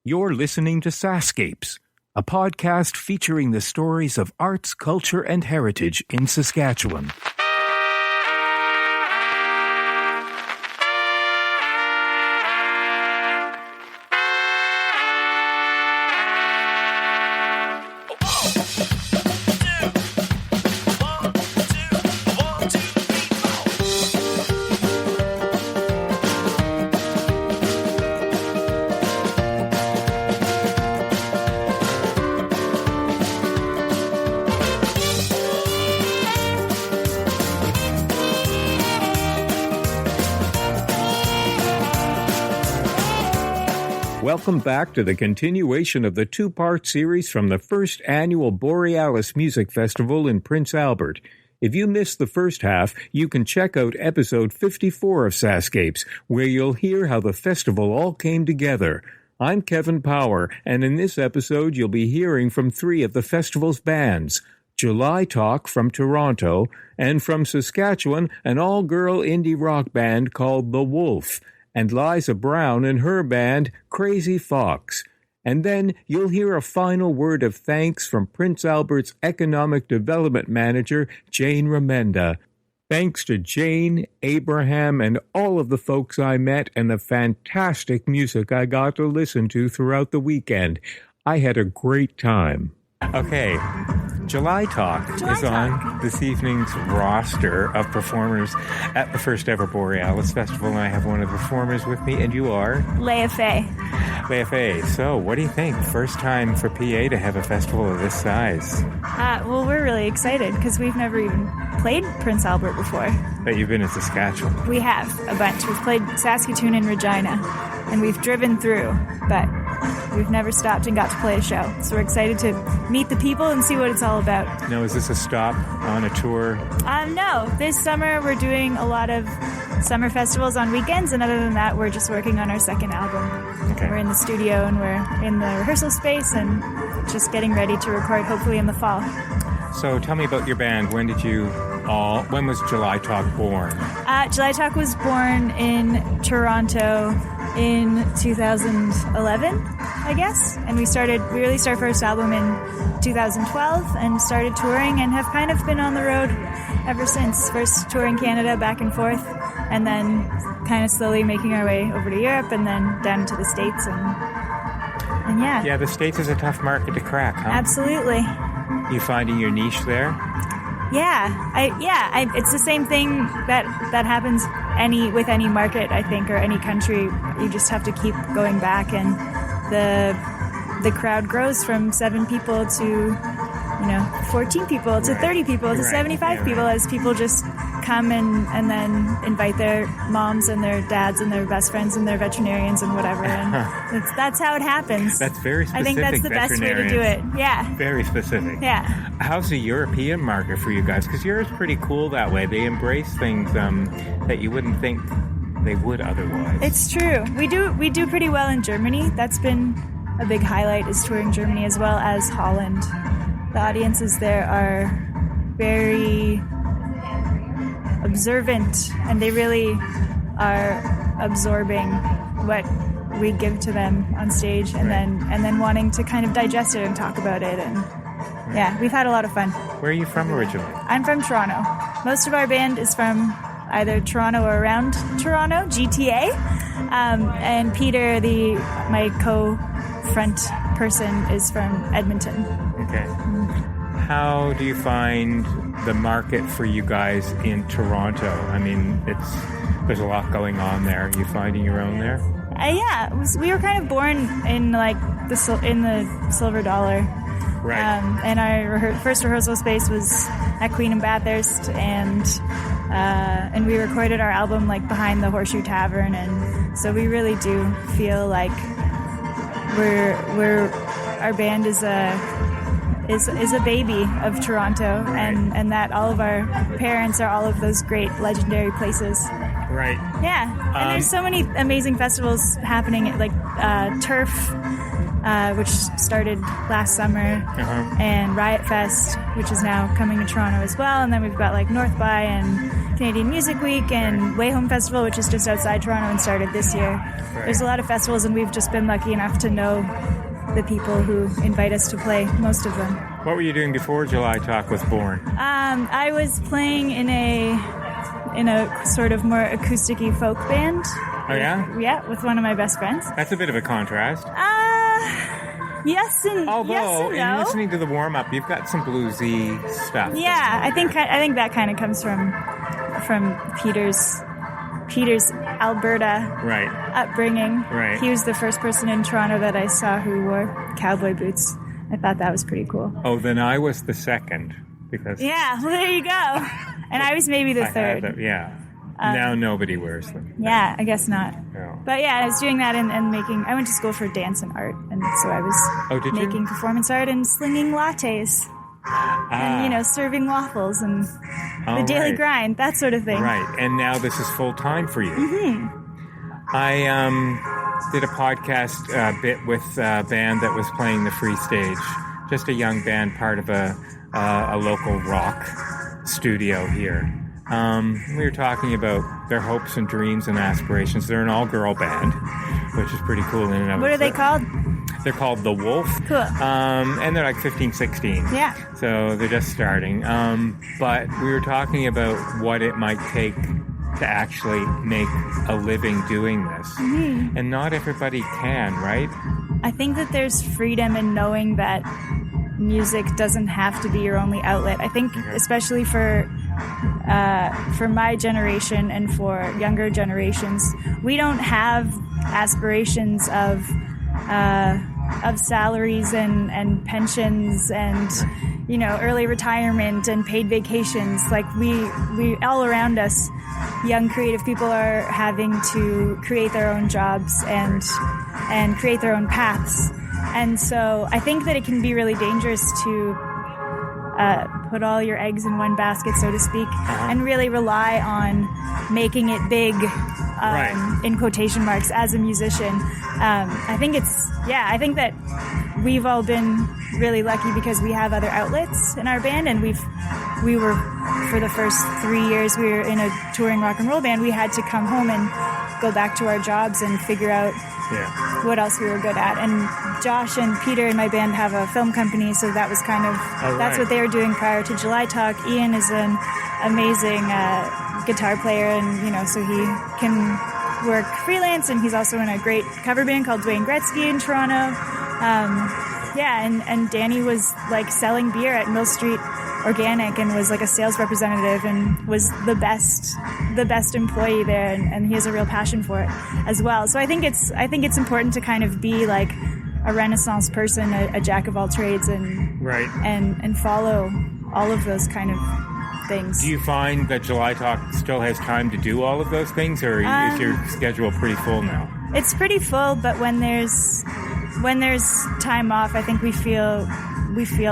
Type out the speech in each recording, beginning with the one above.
You're listening to SaskScapes, a podcast featuring the stories of arts, culture, and heritage in Saskatchewan. Welcome back to the continuation of the two-part series from the first annual Borealis Music Festival in Prince Albert. If you missed the first half, you can check out episode 54 of SaskScapes, where you'll hear how the festival all came together. I'm Kevin Power, and in this episode you'll be hearing from three of the festival's bands. July Talk from Toronto, and from Saskatchewan, an all-girl indie rock band called the Wolfe, and Liza Brown and her band, Crazy Fox. And then you'll hear a final word of thanks from Prince Albert's Economic Development Manager, Jane Remenda. Thanks to Jane, Abraham, and all of the folks I met and the fantastic music I got to listen to throughout the weekend. I had a great time. Okay, July Talk is on this evening's roster of performers at the first ever Borealis Festival, and I have one of the performers with me, and you are? Leah Faye. Leah Faye. So, what do you think? First time for PA to have a festival of this size. Well, we're really excited because we've never even played Prince Albert before. But you've been in Saskatchewan. We have, a bunch. We've played Saskatoon and Regina, and we've driven through, but we've never stopped and got to play a show. So we're excited to meet the people and see what it's all about. Now, is this a stop on a tour? No. This summer we're doing a lot of summer festivals on weekends, and other than that, we're just working on our second album. Okay. We're in the studio and we're in the rehearsal space and just getting ready to record, hopefully in the fall. So tell me about your band. When was July Talk born? July Talk was born in Toronto in 2011, I guess. And we released our first album in 2012 and started touring and have kind of been on the road ever since. First touring Canada back and forth, and then kind of slowly making our way over to Europe and then down to the States. And yeah. Yeah, the States is a tough market to crack, huh? Absolutely. You finding your niche there? Yeah. It's the same thing that happens with any market, I think, or any country. You just have to keep going back, and the crowd grows from 7 people to 14 people to 30 people to 75 people as people just come and then invite their moms and their dads and their best friends and their veterinarians and whatever. And that's how it happens. That's very specific. I think that's the best way to do it. Yeah. Very specific. Yeah. How's the European market for you guys? Because Europe's pretty cool that way. They embrace things that you wouldn't think they would otherwise. It's true. We do pretty well in Germany. That's been a big highlight, is touring Germany as well as Holland. The audiences there are very observant, and they really are absorbing what we give to them on stage, and then wanting to kind of digest it and talk about it. And yeah, we've had a lot of fun. Where are you from originally? I'm from Toronto. Most of our band is from either Toronto or around Toronto, GTA. And Peter, my co-front person, is from Edmonton. Okay. How do you find the market for you guys in Toronto? I mean, there's a lot going on there. Are you finding your own there? Yeah, we were kind of born in the Silver Dollar. Right. And our first rehearsal space was at Queen and Bathurst, and we recorded our album behind the Horseshoe Tavern, and so we really do feel like our band is a baby of Toronto, and that all of our parents are all of those great legendary places. Right. Yeah, and there's so many amazing festivals happening, like Turf, which started last summer, and Riot Fest, which is now coming to Toronto as well, and then we've got North by and Canadian Music Week and Way Home Festival, which is just outside Toronto and started this year. Right. There's a lot of festivals, and we've just been lucky enough to know the people who invite us to play, most of them. What were you doing before July Talk was born? I was playing in a sort of more acoustic-y folk band. Oh, yeah? Yeah, with one of my best friends. That's a bit of a contrast. Yes and Although, yes and no. in listening to the warm-up, you've got some bluesy stuff. Yeah, I think that kind of comes from Peter's Alberta upbringing. Right. He was the first person in Toronto that I saw who wore cowboy boots. I thought that was pretty cool. Oh, then I was the second. Because yeah, well, there you go. And I was maybe the third. Now nobody wears them. Yeah, I guess not. No. But yeah, I was doing that and making... I went to school for dance and art, and so I was making performance art and slinging lattes. And, serving waffles and the daily grind, that sort of thing. Right, and now this is full-time for you. Mm-hmm. I did a podcast bit with a band that was playing the free stage. Just a young band, part of a local rock studio here. We were talking about their hopes and dreams and aspirations. They're an all-girl band, which is pretty cool in and of itself. What are they called? They're called The Wolfe. Cool. And they're like 15, 16. Yeah. So they're just starting. But we were talking about what it might take to actually make a living doing this. Mm-hmm. And not everybody can, right? I think that there's freedom in knowing that music doesn't have to be your only outlet. I think especially for my generation and for younger generations, we don't have aspirations of salaries and pensions and early retirement and paid vacations. Like we all around us, young creative people are having to create their own jobs and create their own paths. And so I think that it can be really dangerous to put all your eggs in one basket, so to speak, and really rely on making it big, in quotation marks, as a musician. I think that we've all been really lucky because we have other outlets in our band, and we were, for the first 3 years, we were in a touring rock and roll band. We had to come home and go back to our jobs and figure out what else we were good at. And Josh and Peter in my band have a film company, so that was kind of that's what they were doing prior to July Talk. Ian is an amazing guitar player, and so he can work freelance, and he's also in a great cover band called Dwayne Gretzky in Toronto. And Danny was like selling beer at Mill Street Organic and was like a sales representative and was the best employee there, and he has a real passion for it as well. So I think it's important to kind of be like a Renaissance person, a jack of all trades, and follow all of those kind of things. Do you find that July Talk still has time to do all of those things, or is your schedule pretty full now? It's pretty full, but when there's time off, I think we feel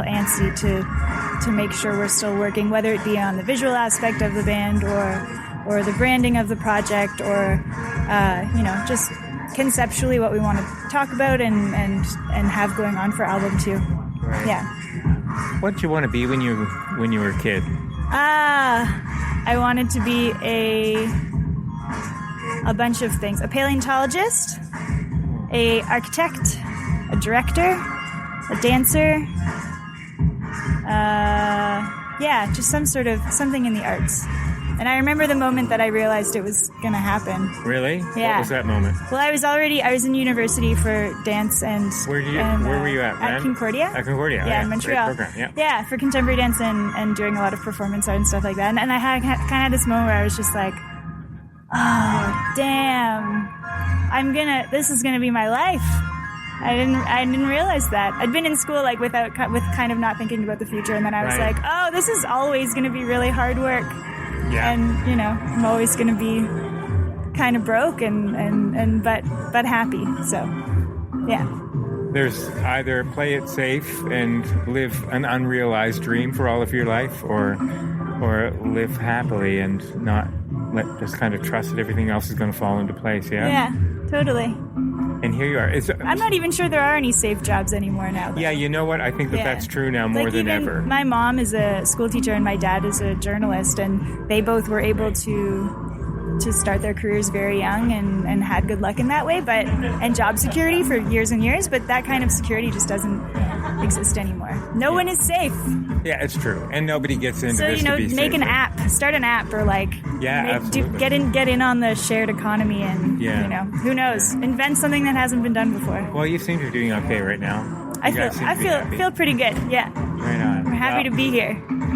antsy to make sure we're still working, whether it be on the visual aspect of the band or the branding of the project, or just conceptually what we want to talk about and have going on for album 2. Right. Yeah. What did you want to be when you were a kid? I wanted to be a bunch of things: a paleontologist, a architect, a director, a dancer. Just something in the arts. And I remember the moment that I realized it was going to happen. Really? Yeah. What was that moment? Well, I was in university for dance and... Where were you at? At Concordia. At Concordia. Yeah, in Montreal. Great program, yeah, for contemporary dance and doing a lot of performance art and stuff like that. And I kind of had this moment where I was just like, oh, damn, this is gonna be my life. I didn't realize that. I'd been in school with kind of not thinking about the future, and then I was like, oh, this is always gonna be really hard work. Yeah. And I'm always gonna be kind of broke but happy. So yeah. There's either play it safe and live an unrealized dream for all of your life, or live happily and not just kind of trust that everything else is going to fall into place. Yeah. Yeah, totally. And here you are. I'm not even sure there are any safe jobs anymore now. Yeah, you know what? I think that's true now more than ever. My mom is a school teacher and my dad is a journalist, and they both were able to start their careers very young and had good luck in that way, and job security for years and years, but that kind of security just doesn't exist anymore. No one is safe. Yeah, it's true. And nobody gets into this to be make safe. an app, start an app, or absolutely. Get in on the shared economy, and who knows, invent something that hasn't been done before. Well, you seem to be doing okay right now. I feel pretty good. Yeah. Right on. We're happy to be here.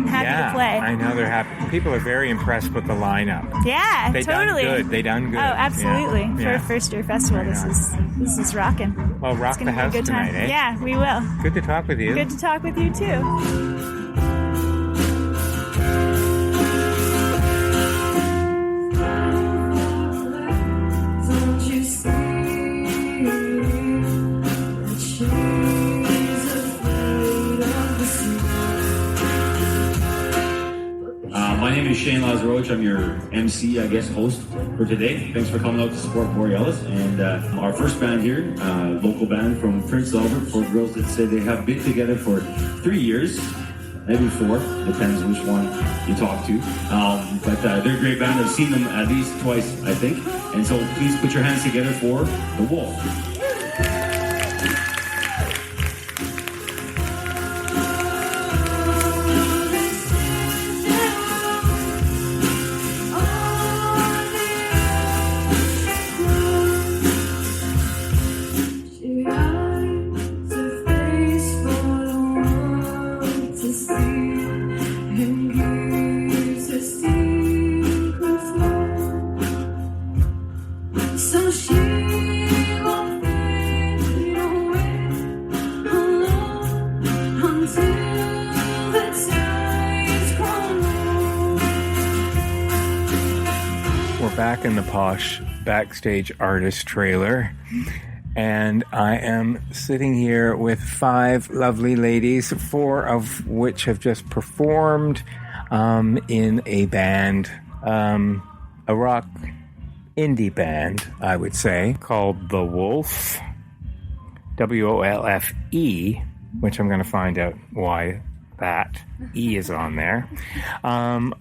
Happy to play. I know they're happy. People are very impressed with the lineup. Yeah, totally. They done good. Oh, absolutely. For a first year festival, this is rocking. Well, rock the house tonight, eh? Yeah, we will. Good to talk with you. Good to talk with you too. My name is Shane Lazarovic. I'm your MC, I guess, host for today. Thanks for coming out to support Borealis. And our first band here, local band from Prince Albert, for girls that say they have been together for 3 years, maybe 4, depends which one you talk to. But they're a great band. I've seen them at least twice, I think. And so please put your hands together for the Wolfe. Back in the posh backstage artist trailer, and I am sitting here with 5 lovely ladies, 4 of which have just performed in a band, a rock indie band, I would say, called The Wolfe, WOLFE, which I'm going to find out why that E is on there.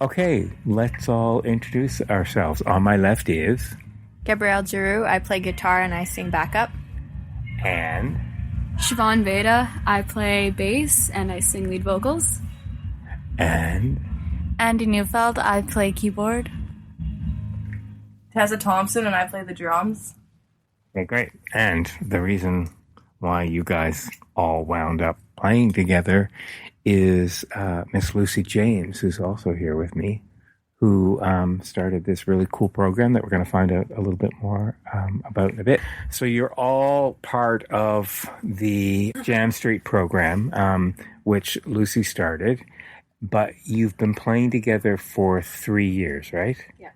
Okay, let's all introduce ourselves. On my left is Gabrielle Giroux. I play guitar and I sing backup. And Siobhan Veda. I play bass and I sing lead vocals. And Andy Neufeld. I play keyboard. Tessa Thompson, and I play the drums. Okay, great. And the reason why you guys all wound up playing together is Miss Lucy James, who's also here with me, who started this really cool program that we're going to find out a little bit more about in a bit. So you're all part of the Jam Street program, which Lucy started, but you've been playing together for 3 years, right? Yeah.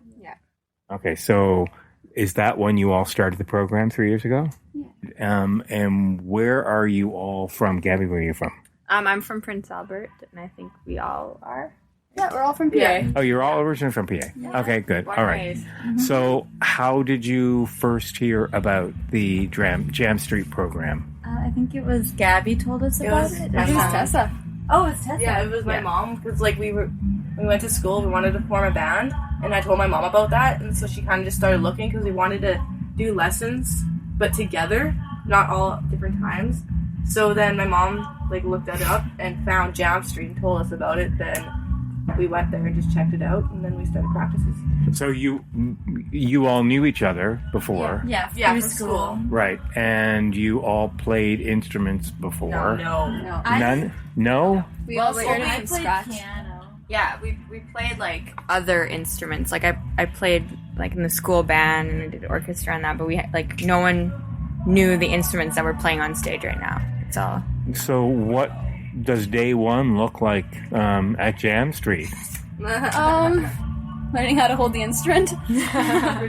Okay, so is that when you all started the program 3 years ago? Yeah. And where are you all from? Gabby, where are you from? I'm from Prince Albert, and I think we all are. Yeah, we're all from PA. Yeah. Oh, you're all originally from PA. Yeah. Okay, good. Born All right. Mm-hmm. So how did you first hear about the Jam Street program? I think it was Gabby told us about it. my It was mom. Tessa. Oh, it's Tessa. Yeah, it was my mom, because we went to school, we wanted to form a band, and I told my mom about that, and so she kind of just started looking, because we wanted to do lessons, but together, not all at different times. So then my mom looked it up and found Jam Street and told us about it. Then we went there and just checked it out, and then we started practices. So you all knew each other before, Yeah, Yeah, through from school. right? And you all played instruments before. No. None? No? We all started I from played scratch. piano. Yeah, we played other instruments. I played in the school band and I did orchestra and that, but we had no one knew the instruments that we're playing on stage right now. It's all. So what does day one look like at Jam Street? Learning how to hold the instrument.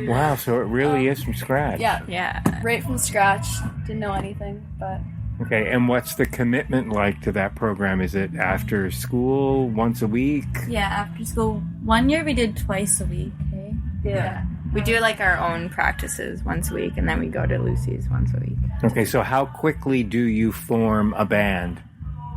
Wow, so it really is from scratch. Yeah. Right from scratch. Didn't know anything, but Okay, and what's the commitment like to that program? Is it after school, once a week? yeah, after school. 1 year we did twice a week. Okay? Yeah. We do like our own practices once a week, and then we go to Lucy's once a week. Okay, so how quickly do you form a band?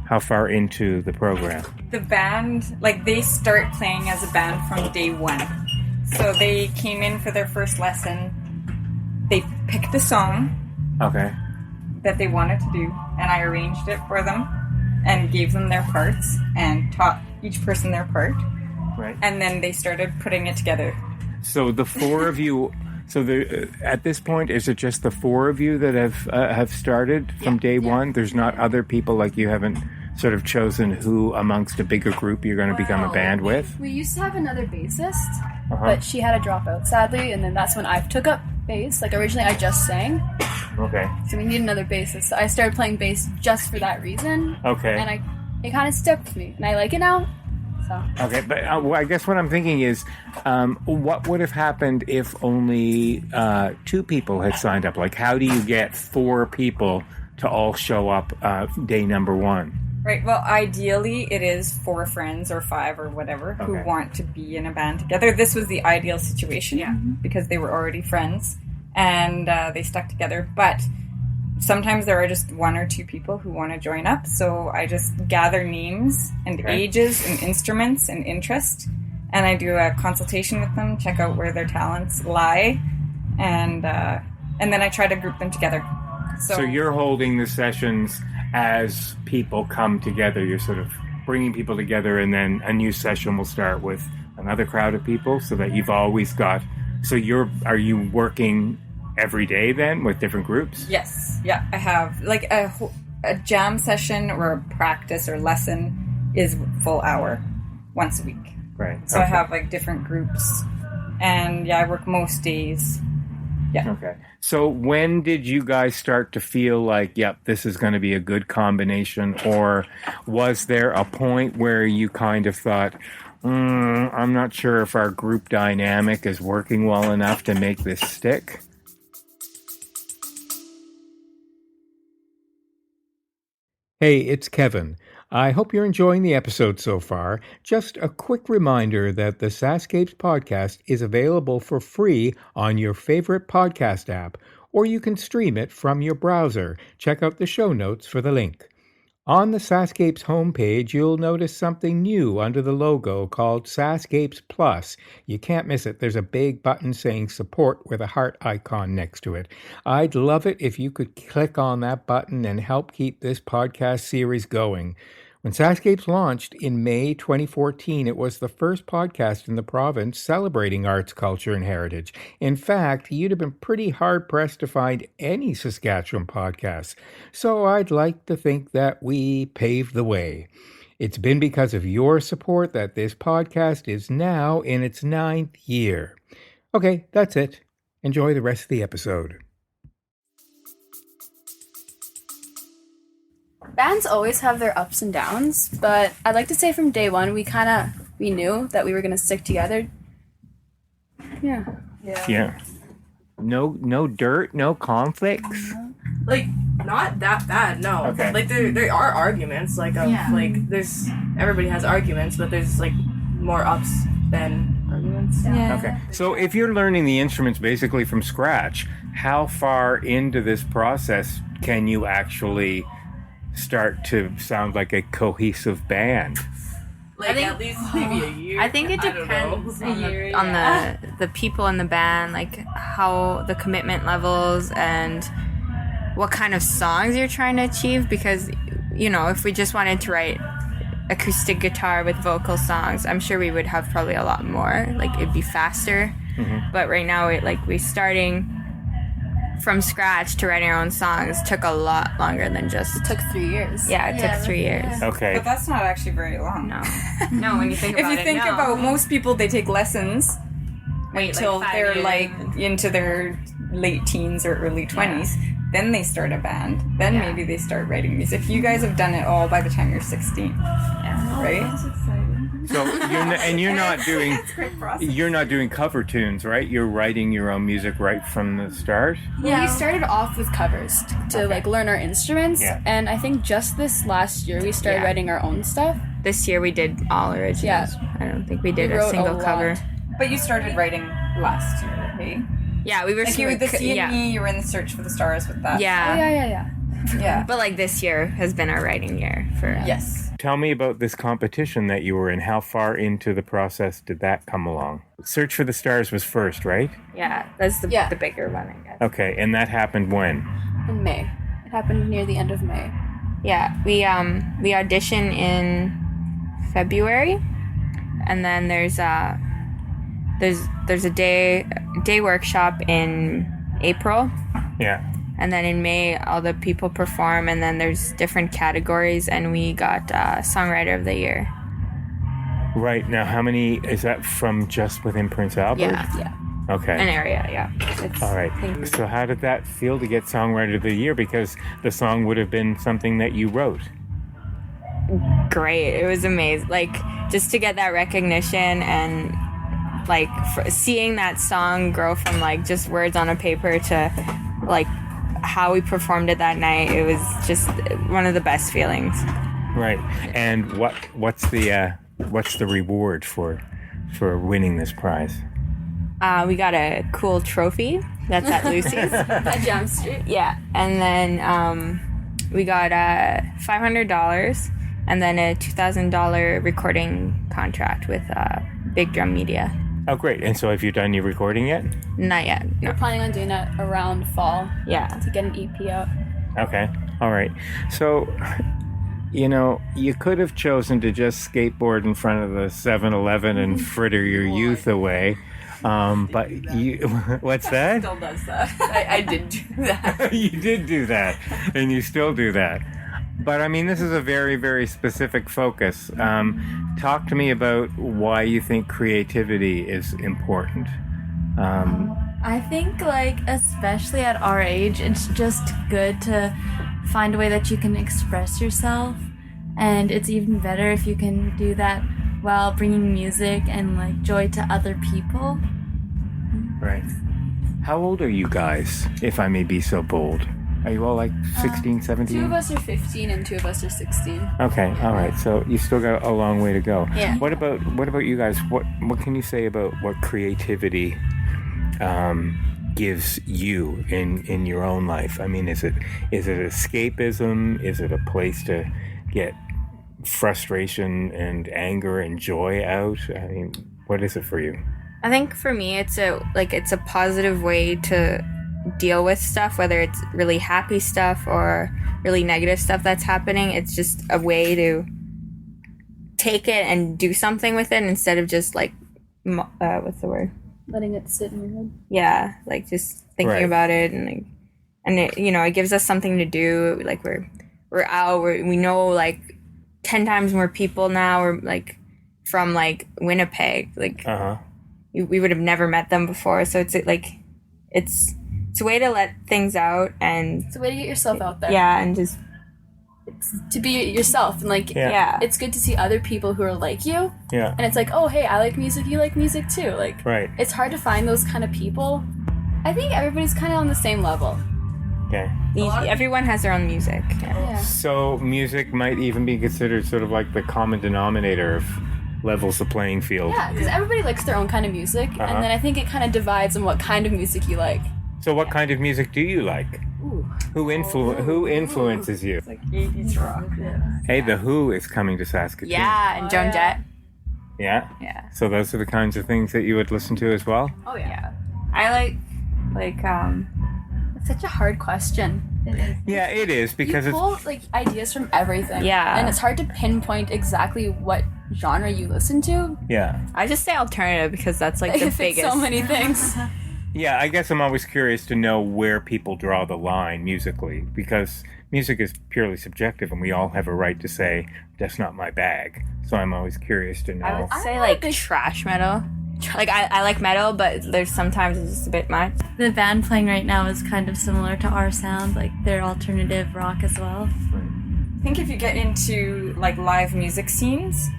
How far into the program? The band, like, they start playing as a band from day one. So they came in for their first lesson. They picked a song that they wanted to do, and I arranged it for them and gave them their parts and taught each person their part. Right. And then they started putting it together. So the four of you, at this point, is it just the four of you that have started from day one? There's not other people, like you haven't sort of chosen who amongst a bigger group you're going to become a band with? We used to have another bassist, but she had to drop out, sadly, and then that's when I took up bass. Like, originally I just sang. Okay. So we need another bassist. So I started playing bass just for that reason. Okay. And it kind of stuck with me, and I like it now. So. Okay, but I guess what I'm thinking is, what would have happened if only 2 people had signed up? Like, how do you get 4 people to all show up day number 1? Right, well, ideally it is 4 friends or 5 or whatever who want to be in a band together. This was the ideal situation because they were already friends and they stuck together. But sometimes there are just 1 or 2 people who want to join up, so I just gather names and ages and instruments and interest, and I do a consultation with them, check out where their talents lie, and then I try to group them together. So you're holding the sessions as people come together. You're sort of bringing people together, and then a new session will start with another crowd of people, so that you've always got... So are you working every day then with different groups? Yes. Yeah, I have like a jam session or a practice or lesson is full hour once a week. Right. So I have like different groups, and I work most days. Yeah. Okay. So when did you guys start to feel like, yep, this is going to be a good combination? Or was there a point where you kind of thought, I'm not sure if our group dynamic is working well enough to make this stick? Hey, it's Kevin. I hope you're enjoying the episode so far. Just a quick reminder that the SaskScapes podcast is available for free on your favorite podcast app, or you can stream it from your browser. Check out the show notes for the link. On the SaskScapes homepage, you'll notice something new under the logo called SaskScapes Plus. You can't miss it. There's a big button saying support with a heart icon next to it. I'd love it if you could click on that button and help keep this podcast series going. When SaskScapes launched in May 2014, it was the first podcast in the province celebrating arts, culture, and heritage. In fact, you'd have been pretty hard-pressed to find any Saskatchewan podcasts. So I'd like to think that we paved the way. It's been because of your support that this podcast is now in its 9th year. Okay, that's it. Enjoy the rest of the episode. Bands always have their ups and downs, but I'd like to say from day one, we knew that we were going to stick together. Yeah. No dirt, no conflicts? Like, not that bad, no. Okay. Like, there are arguments, like, there's, everybody has arguments, but there's, like, more ups than arguments. Yeah. Okay. So if you're learning the instruments basically from scratch, how far into this process can you actually start to sound like a cohesive band? Like, at least maybe a year. I think it depends on the people in the band, like how the commitment levels and what kind of songs you're trying to achieve. Because, if we just wanted to write acoustic guitar with vocal songs, I'm sure we would have probably a lot more. Like, it'd be faster. Mm-hmm. But right now, we starting from scratch to writing our own songs took a lot longer than just... It took 3 years. Yeah, it took 3 years. Okay. But that's not actually very long. No, when you think about it, if you think about most people, they take lessons until they're into their late teens or early 20s. Then they start a band. Then maybe they start writing music. You guys have done it all by the time you're 16. Yeah. Right? That's exciting. So you're not doing cover tunes, right? You're writing your own music right from the start? Yeah, we started off with covers to learn our instruments, and I think just this last year we started writing our own stuff. This year we did all originals. Yeah. I don't think we did a single cover. But you started writing last year. Hey? Yeah, we were Like you were the C&E, yeah. you were in the Search for the Stars with that. Yeah. Yeah. But like this year has been our writing year for Yes. Tell me about this competition that you were in. How far into the process did that come along? Search for the Stars was first, right? Yeah, that's the bigger one, I guess. Okay, and that happened when? In May. It happened near the end of May. Yeah, we audition in February, and then there's a day workshop in April. Yeah. And then in May, all the people perform, and then there's different categories, and we got Songwriter of the Year. Right. Now, how many, is that from just within Prince Albert? Yeah. Okay. An area, yeah. It's, All right. So how did that feel to get Songwriter of the Year? Because the song would have been something that you wrote. Great. It was amazing. Like, just to get that recognition and, like, seeing that song grow from, like, just words on a paper to, like, how we performed it that night, it was just one of the best feelings. Right. And what's the reward for winning this prize? We got a cool trophy that's at Lucy's At Jam Street. Yeah, and then we got $500 and then a $2,000 recording contract with Big Drum Media. Oh, great. And so have you done your recording yet? Not yet. No. We're planning on doing that around fall. Yeah. To get an EP out. Okay. All right. So, you could have chosen to just skateboard in front of the 7-Eleven and fritter your youth away. But you, what's that? Still does that. I did do that. You did do that, and you still do that. But I mean, this is a very, very specific focus. Talk to me about why you think creativity is important. I think, like, especially at our age, it's just good to find a way that you can express yourself. And it's even better if you can do that while bringing music and, like, joy to other people. Right. How old are you guys, if I may be so bold? Are you all like 16, 17? 2 of us are 15 and 2 of us are 16. Okay, all right. So you still got a long way to go. Yeah. What about you guys? What can you say about what creativity gives you in your own life? I mean, is it escapism? Is it a place to get frustration and anger and joy out? I mean, what is it for you? I think for me, it's a positive way to deal with stuff, whether it's really happy stuff or really negative stuff that's happening. It's just a way to take it and do something with it instead of just like, what's the word? Letting it sit in your head. Yeah, like just thinking about it and it, it gives us something to do. Like we're out, we know like 10 times more people now. We're like from like Winnipeg, like we would have never met them before. So it's like it's a way to let things out and It's a way to get yourself out there. yeah, and just To be yourself and like yeah. It's good to see other people who are like you. Yeah. And it's like, oh hey, I like music, you like music too. Like Right. it's hard to find those kind of people. I think everybody's kind of on the same level. Okay. everyone has their own music. Yeah. So music might even be considered sort of like the common denominator of levels the playing field. Yeah, because everybody likes their own kind of music, and then I think it kind of divides on what kind of music you like. So what kind of music do you like? Who influences you? It's like 80s rock. Hey, The Who is coming to Saskatoon. Yeah, and Joan Jett. Yeah? Yeah. So those are the kinds of things that you would listen to as well? Oh yeah. I like It's such a hard question. Yeah, it is, because you it's... pull like ideas from everything. Yeah. And it's hard to pinpoint exactly what genre you listen to. Yeah. I just say alternative because that's like the If biggest. it's so many things. Yeah, I guess I'm always curious to know where people draw the line musically, because music is purely subjective and we all have a right to say, that's not my bag. So I'm always curious to know. I would say like trash metal. Like I like metal, but there's sometimes it's just a bit much. The band playing right now is kind of similar to our sound, like they're alternative rock as well. I think if you get into like live music scenes,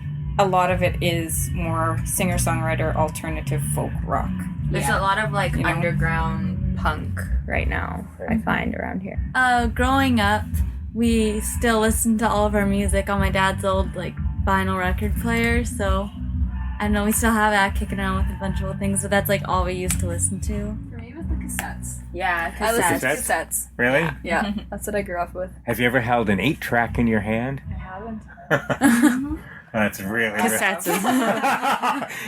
a lot of it is more singer-songwriter alternative folk rock. There's a lot of like underground punk right now, I find around here. Growing up, we still listen to all of our music on my dad's old like vinyl record player, so I don't know, we still have that kicking around with a bunch of old things, but that's like all we used to listen to. For me, it was the cassettes. Yeah, I listened to Cassettes? cassettes. Really? Yeah, that's what I grew up with. Have you ever held an 8-track in your hand? I haven't. That's really... Cassettes.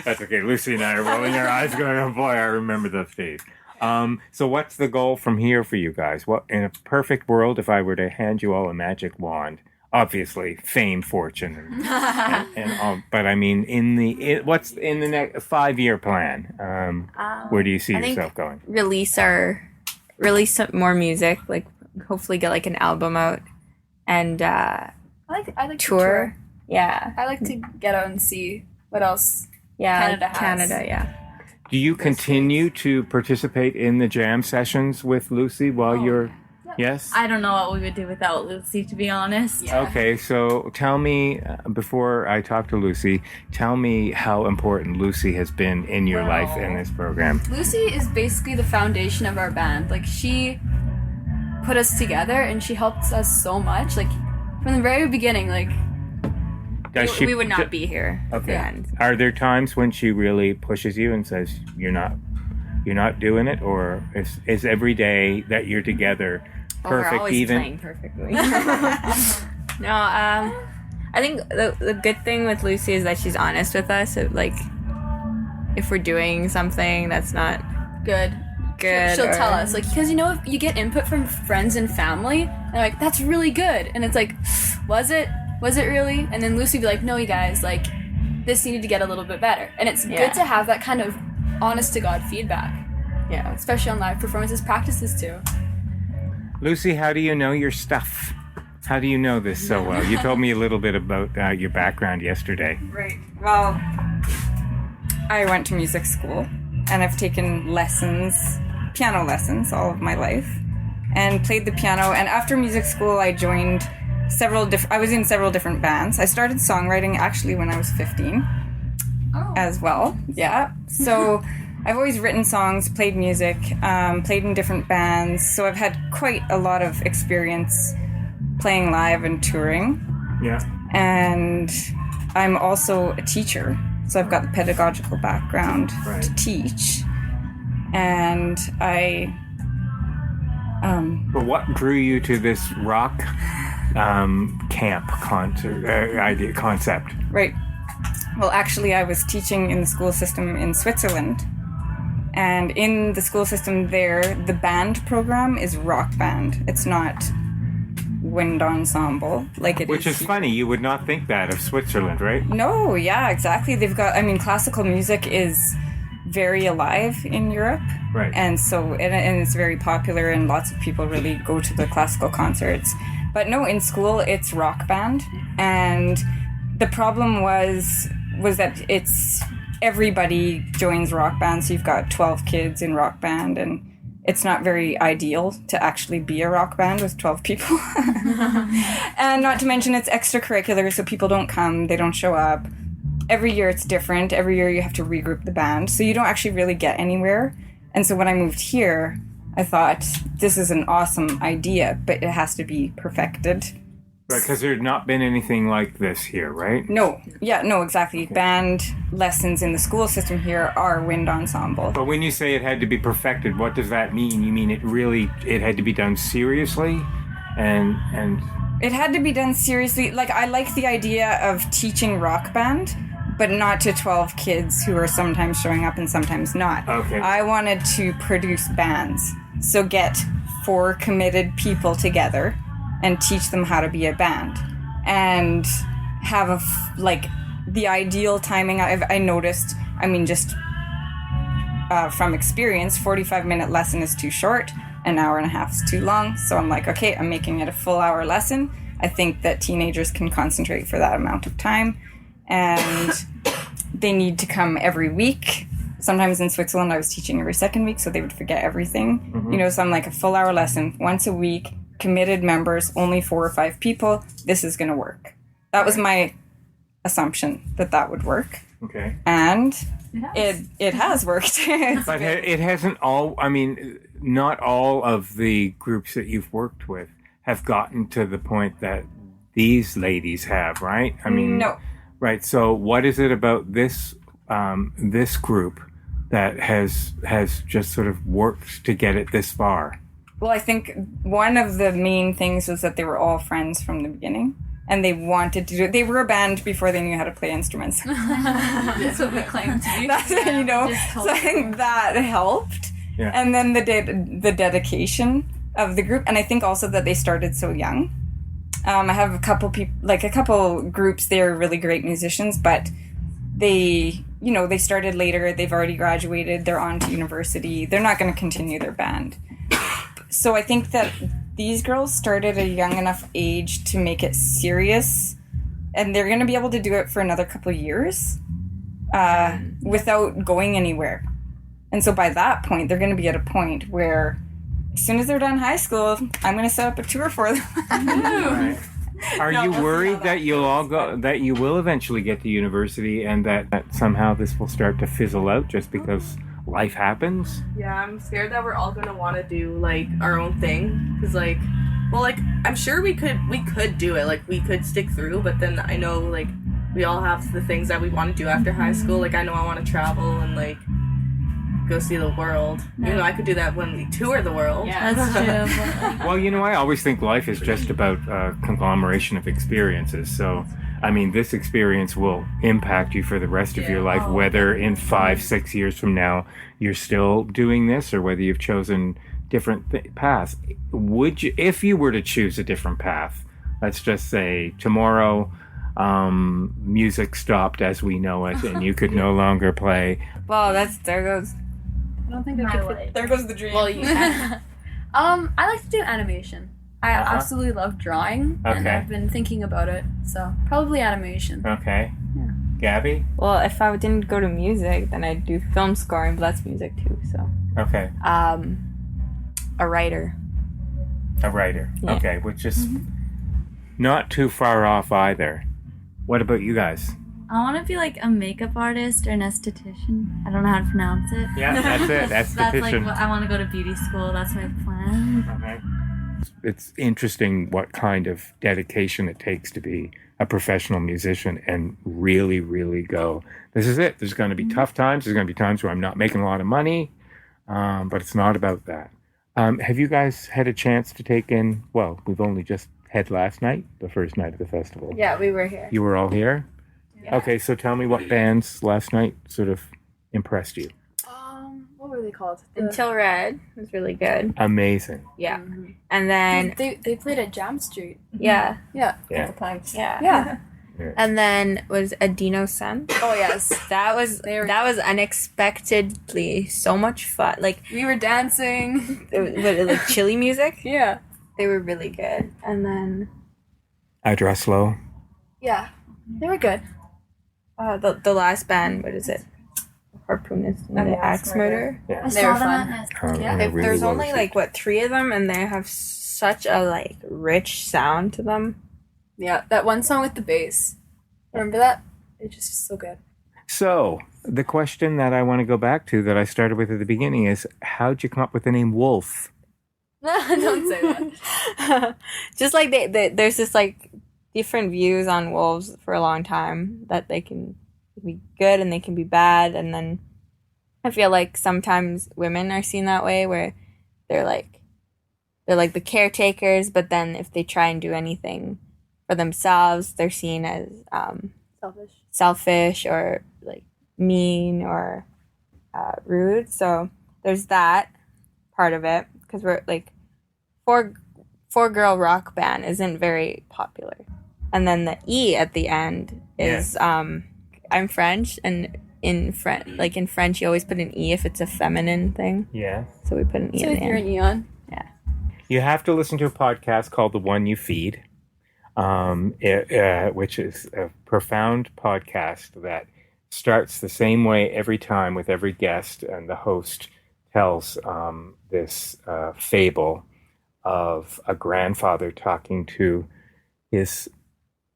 That's okay. Lucy and I are rolling our eyes going, oh boy, I remember those days. So what's the goal from here for you guys? What, in a perfect world, if I were to hand you all a magic wand, obviously fame, fortune, and all, but I mean, what's in the next 5-year plan? Where do you see yourself going? Release some more music, like hopefully get like an album out, and I like to tour. Yeah, I like to get out and see what else yeah, Canada has. Canada, yeah. Do you continue to participate in the jam sessions with Lucy while you're... Yes? I don't know what we would do without Lucy, to be honest. Yeah. Okay, so tell me, before I talk to Lucy, tell me how important Lucy has been in your life in this program. Lucy is basically the foundation of our band. Like, she put us together and she helped us so much. Like, from the very beginning, like... We would not be here. Okay. Yeah. Are there times when she really pushes you and says, you're not doing it? Or is every day that you're together perfect, we're always even? playing perfectly. No, I think the good thing with Lucy is that she's honest with us. So, like, if we're doing something that's not good. She'll tell us, like, because if you get input from friends and family, and they're like, that's really good, and it's like, was it really? And then Lucy would be like, no, you guys, like, this needed to get a little bit better. And it's good to have that kind of honest to God feedback. Yeah, especially on live performances, practices too. Lucy, how do you know your stuff? How do you know this so well? You told me a little bit about your background yesterday. Right. Well, I went to music school, and I've taken piano lessons all of my life, and played the piano. And after music school, I joined I was in several different bands. I started songwriting actually when I was 15 as well. Yeah. So I've always written songs, played music, played in different bands. So I've had quite a lot of experience playing live and touring. Yeah. And I'm also a teacher. So I've got the pedagogical background to teach. And But what drew you to this rock camp concept? Right. Well, actually, I was teaching in the school system in Switzerland. And in the school system there, the band program is rock band. It's not wind ensemble like it Which is funny. You would not think that of Switzerland, right? No, yeah, exactly. They've got, classical music is very alive in Europe. Right. And so, and it's very popular, and lots of people really go to the classical concerts. But no, in school, it's rock band. And the problem was that everybody joins rock band. So you've got 12 kids in rock band, and it's not very ideal to actually be a rock band with 12 people. And not to mention it's extracurricular, so people don't come, they don't show up. Every year it's different. Every year you have to regroup the band. So you don't actually really get anywhere. And so when I moved here, I thought, this is an awesome idea, but it has to be perfected. Right, because there's not been anything like this here, right? No. Yeah, no, exactly. Okay. Band lessons in the school system here are wind ensemble. But when you say it had to be perfected, what does that mean? You mean it had to be done seriously? And it had to be done seriously. Like, I like the idea of teaching rock band, but not to 12 kids who are sometimes showing up and sometimes not. Okay. I wanted to produce bands. So get 4 committed people together and teach them how to be a band. And have the ideal timing. I noticed, just from experience, 45-minute lesson is too short, an hour and a half is too long. So I'm like, okay, I'm making it a full hour lesson. I think that teenagers can concentrate for that amount of time. And they need to come every week. Sometimes in Switzerland, I was teaching every second week, so they would forget everything. Mm-hmm. So I'm like, a full hour lesson once a week, committed members, only 4 or 5 people. This is going to work. That was my assumption that would work. Okay. And it has worked. But it hasn't not all of the groups that you've worked with have gotten to the point that these ladies have, right? No. Right. So what is it about this this group that has just sort of worked to get it this far? Well, I think one of the main things was that they were all friends from the beginning, and they wanted to do it. They were a band before they knew how to play instruments. That's what we claim to be. That's, you know, so I think that helped. Yeah. And then the dedication of the group, and I think also that they started so young. I have a couple people, like a couple groups. They're really great musicians, but they started later. They've already graduated. They're on to university. They're not going to continue their band. So I think that these girls started at a young enough age to make it serious, and they're going to be able to do it for another couple of years without going anywhere. And so by that point, they're going to be at a point where as soon as they're done high school, I'm going to set up a tour for them. Right. Are you worried that you'll all go, that you will eventually get to university, and that somehow this will start to fizzle out just because life happens? Yeah, I'm scared that we're all gonna want to do like our own thing, because I'm sure we could do it, like we could stick through, but then I know like we all have the things that we want to do after high school. Like I know I want to travel and like go see the world. You know, I could do that when we tour the world. Yeah, that's true. Well, I always think life is just about conglomeration of experiences. So, I mean, this experience will impact you for the rest of your life, whether in 5-6 years from now you're still doing this or whether you've chosen different paths. Would you, if you were to choose a different path, let's just say tomorrow, music stopped as we know it and you could no longer play. Well, there goes. I don't think I could fit. There goes the dream. Well, you can. I like to do animation. I absolutely love drawing, and I've been thinking about it. So probably animation. Okay. Yeah. Gabby? Well, if I didn't go to music, then I'd do film scoring, but that's music too. So. Okay. A writer. A writer. Yeah. Okay, which is not too far off either. What about you guys? I want to be like a makeup artist or an esthetician. I don't know how to pronounce it. Yeah, that's it. That's like what I want to go to beauty school. That's my plan. Okay. It's interesting what kind of dedication it takes to be a professional musician and really, really go, this is it. There's going to be tough times. There's going to be times where I'm not making a lot of money, but it's not about that. Have you guys had a chance to take in, well, we've only just had last night, the first night of the festival. Yeah, we were here. You were all here? Yeah. Okay, so tell me what bands last night sort of impressed you. What were they called? Until Red was really good. Amazing. Yeah. And then they played at Jam Street. Yeah. Yeah. Yeah. Couple times. Yeah. And then was Adino Sun. Oh yes. That was unexpectedly so much fun. Like we were dancing. With like chili music. Yeah. They were really good. And then I Dress Low. Yeah. They were good. The last band, what is it? Harpoonist and the Axe Murder. Yeah. They were fun. Yeah. Really There's only like 3 of them, and they have such a like rich sound to them. Yeah, that one song with the bass. Remember that? It just is so good. So the question that I want to go back to that I started with at the beginning is, how'd you come up with the name Wolfe? Don't say that. Just like there's this like different views on wolves for a long time, that they can be good and they can be bad, and then I feel like sometimes women are seen that way, where they're like the caretakers, but then if they try and do anything for themselves, they're seen as selfish or like mean or rude. So there's that part of it, because we're like four girl rock band isn't very popular. And then the E at the end is I'm French, and in French you always put an E if it's a feminine thing. Yeah. So we put an E So at if the you're end. an Eon. Yeah. You have to listen to a podcast called The One You Feed, which is a profound podcast that starts the same way every time with every guest, and the host tells this fable of a grandfather talking to his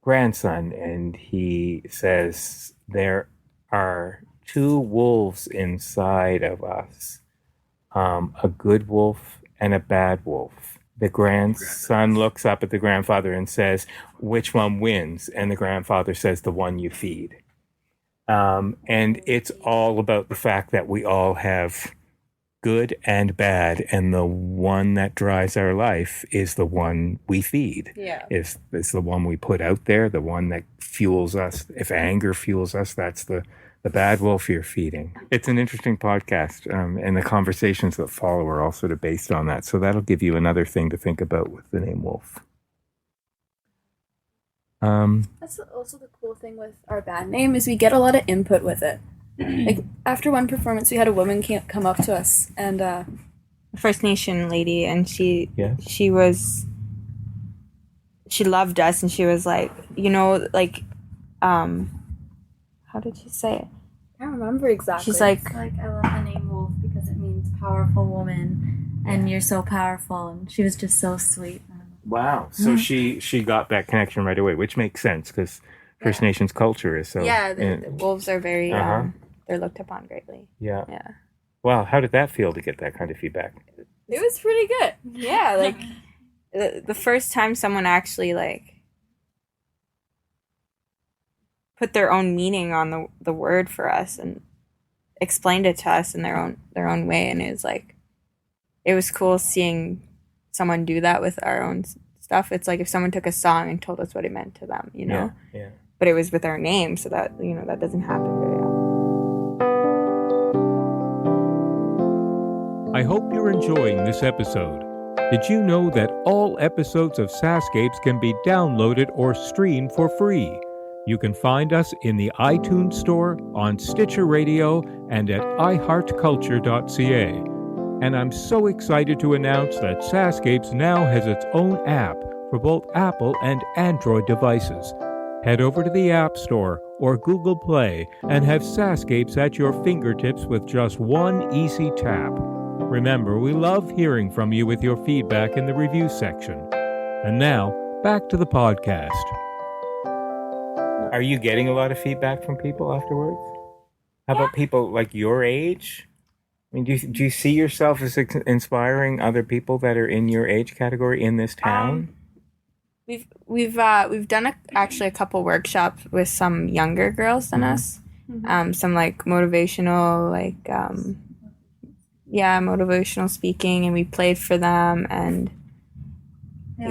grandson, and he says, there are 2 wolves inside of us, a good wolf and a bad wolf. The grandson looks up at the grandfather and says, which one wins? And the grandfather says, the one you feed. And it's all about the fact that we all have good and bad, and the one that drives our life is the one we feed. Yeah. Is the one we put out there, the one that fuels us. If anger fuels us, that's the bad wolf you're feeding. It's an interesting podcast, and the conversations that follow are all sort of based on that. So that'll give you another thing to think about with the name Wolfe. That's also the cool thing with our band name is we get a lot of input with it. Like after one performance, we had a woman come up to us and First Nation lady, and she loved us, and she was like, how did she say it? I don't remember exactly. She's like, I love the name Wolf because it means powerful woman, and you're so powerful, and she was just so sweet. Wow. So she got that connection right away, which makes sense because First Nations culture is so... the wolves are very, they're looked upon greatly. Yeah. Yeah. Wow, how did that feel to get that kind of feedback? It was pretty good. Yeah, like, the first time someone actually, like, put their own meaning on the word for us and explained it to us in their own way, and it was cool seeing someone do that with our own stuff. It's like if someone took a song and told us what it meant to them, Yeah. But it was with our name, so that that doesn't happen very often. I hope you're enjoying this episode. Did you know that all episodes of SaskScapes can be downloaded or streamed for free? You can find us in the iTunes Store, on Stitcher Radio, and at iHeartCulture.ca. And I'm so excited to announce that SaskScapes now has its own app for both Apple and Android devices. Head over to the App Store or Google Play and have SaskScapes at your fingertips with just one easy tap. Remember, we love hearing from you with your feedback in the review section. And now, back to the podcast. Are you getting a lot of feedback from people afterwards? How about people like your age? I mean, do you see yourself as inspiring other people that are in your age category in this town? We've done actually a couple workshops with some younger girls than us. Some like motivational, motivational speaking, and we played for them, and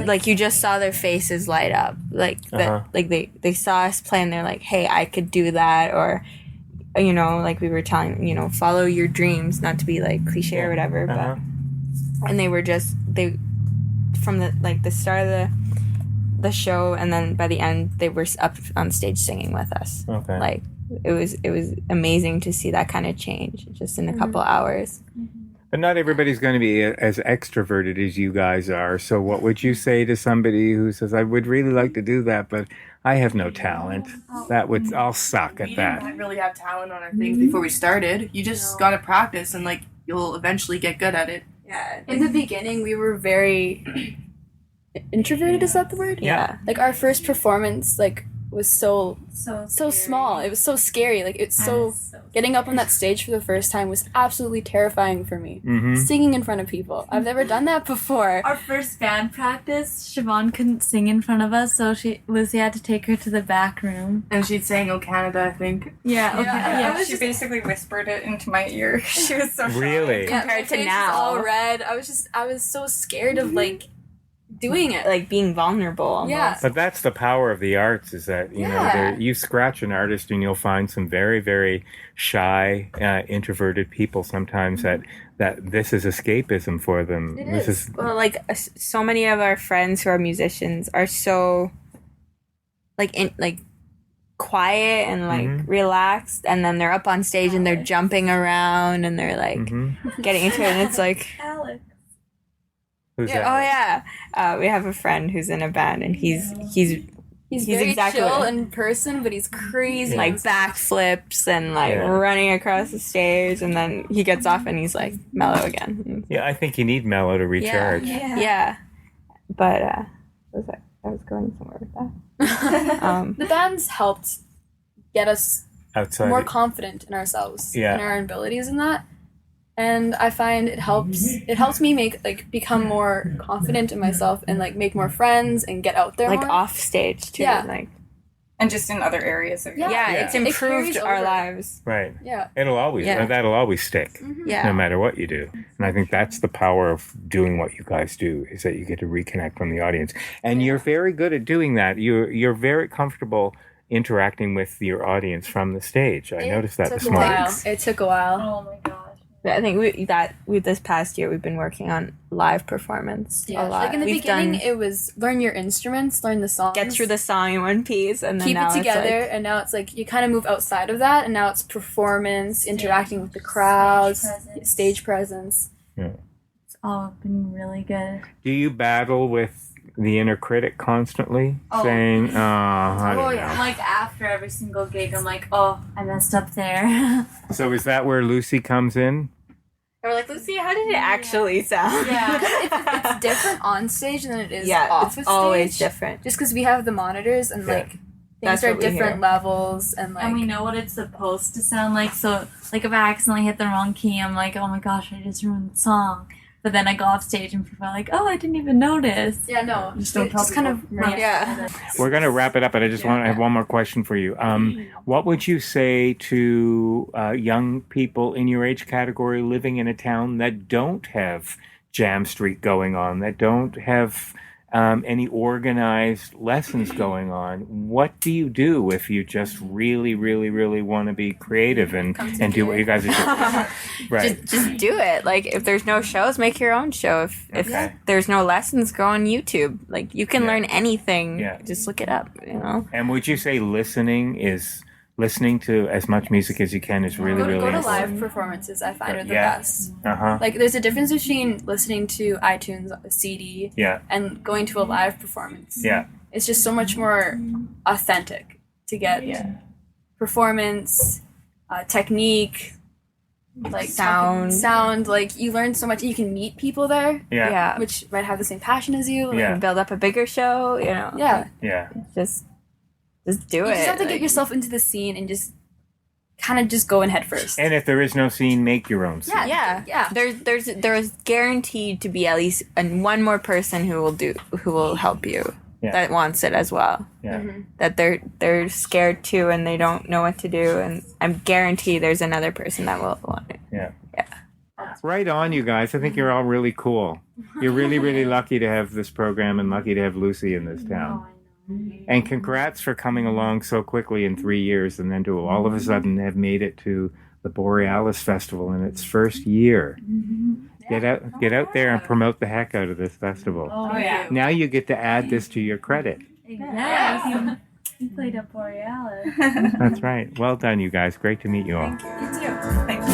like you just saw their faces light up, like they saw us play and they're like, hey, I could do that, or like we were telling, follow your dreams, not to be like cliche or whatever, but and they from the start of the show, and then by the end they were up on stage singing with us. Okay. Like it was amazing to see that kind of change just in a couple hours. But not everybody's going to be as extroverted as you guys are. So what would you say to somebody who says, I would really like to do that, but I have no talent? I'll suck at that. We didn't really have talent on our things before we started. You just got to practice, and you'll eventually get good at it. Yeah. In the beginning, we were very introverted. Is that the word? Yeah. Like our first performance, was so small. It was so scary. Getting up on that stage for the first time was absolutely terrifying for me. Singing in front of people. I've never done that before. Our first band practice, Siobhan couldn't sing in front of us, so Lucy had to take her to the back room. And she'd sang "Oh Canada," I think. Yeah, okay. Yeah, she basically whispered it into my ear. She was so Really? Compared to my face now. was all red. I was so scared of doing it, like being vulnerable almost. Yeah. But that's the power of the arts, is that you scratch an artist and you'll find some very, very shy, introverted people sometimes that this is escapism for them. It is. Well, so many of our friends who are musicians are so quiet and relaxed, and then they're up on stage and they're jumping around and they're getting into it, and it's like Alex. Who's that? Oh yeah, we have a friend who's in a band, and he's very exactly chill in person, but he's crazy. Like backflips and running across the stairs, and then he gets off and he's like mellow again. Yeah, I think you need mellow to recharge. Yeah. But I was going somewhere with that. The band's helped get us Outside more confident in ourselves Yeah. and our abilities in that. And I find it helps me become more confident in myself and make more friends and get out there Like more. off stage too. Yeah. And just in other areas of your life. Yeah, it's improved our lives. Right. Yeah. That'll always stick. Yeah. No matter what you do. And I think that's the power of doing what you guys do, is that you get to reconnect from the audience. And you're very good at doing that. You're very comfortable interacting with your audience from the stage. I noticed that this morning. It took a while. Oh my gosh. I think this past year we've been working on live performance a lot. Like in the beginning, it was learn your instruments, learn the songs, get through the song in one piece, and then keep now it together. It's like, and now it's like you kind of move outside of that, and now it's performance, interacting with the crowds, stage presence. Yeah. It's all been really good. Do you battle with the inner critic constantly, saying, I don't know. Like after every single gig, I'm like, oh, I messed up there. So is that where Lucy comes in? we're like, Lucy, how did it actually sound? Yeah. It's different on stage than it is Yeah, off it's of stage. always different. Just because we have the monitors and like That's things are what we different hear. levels and like And we know what it's supposed to sound like. So, like, if I accidentally hit the wrong key, I'm like, oh my gosh, I just ruined the song. But then I go off stage and people are like, oh, I didn't even notice. yeah, no, Just don't just kind of Yeah. We're going to wrap it up, but I just want to have one more question for you. What would you say to young people in your age category living in a town that don't have Jam Street going on, that don't have any organized lessons going on? What do you do if you just really, really, really want to be creative and do what you guys are doing? Right. Just do it. Like, if there's no shows, make your own show. If there's no lessons, go on YouTube. Like, you can learn anything. Yeah. Just look it up, you know? And would you say listening to as much music as you can is really, really go to important? live performances. I find are the Yeah. best. Uh-huh. Like, there's a difference between listening to iTunes, a CD, Yeah. and going to a live performance. Yeah. It's just so much more authentic to get performance, technique, like sound. Like, you learn so much. You can meet people there, Yeah. which might have the same passion as you. Yeah. Build up a bigger show, you know? Yeah. Yeah. Just do You it. just have to like- get yourself into the scene and just kind of just go in head first. And if there is no scene, make your own scene. Yeah. There's guaranteed to be at least one more person who will help you. Yeah. That wants it as well. Yeah. That they're scared too and they don't know what to do, and I'm guaranteed there's another person that will want it. Yeah. Yeah. Right on, you guys. I think you're all really cool. You're really, really lucky to have this program and lucky to have Lucy in this town. And congrats for coming along so quickly in 3 years and then to all of a sudden have made it to the Borealis Festival in its first year. Get out there and promote the heck out of this festival. Oh, yeah. Now you get to add this to your credit. Yes. You played at Borealis. That's right. Well done, you guys. Great to meet you all. Thank you.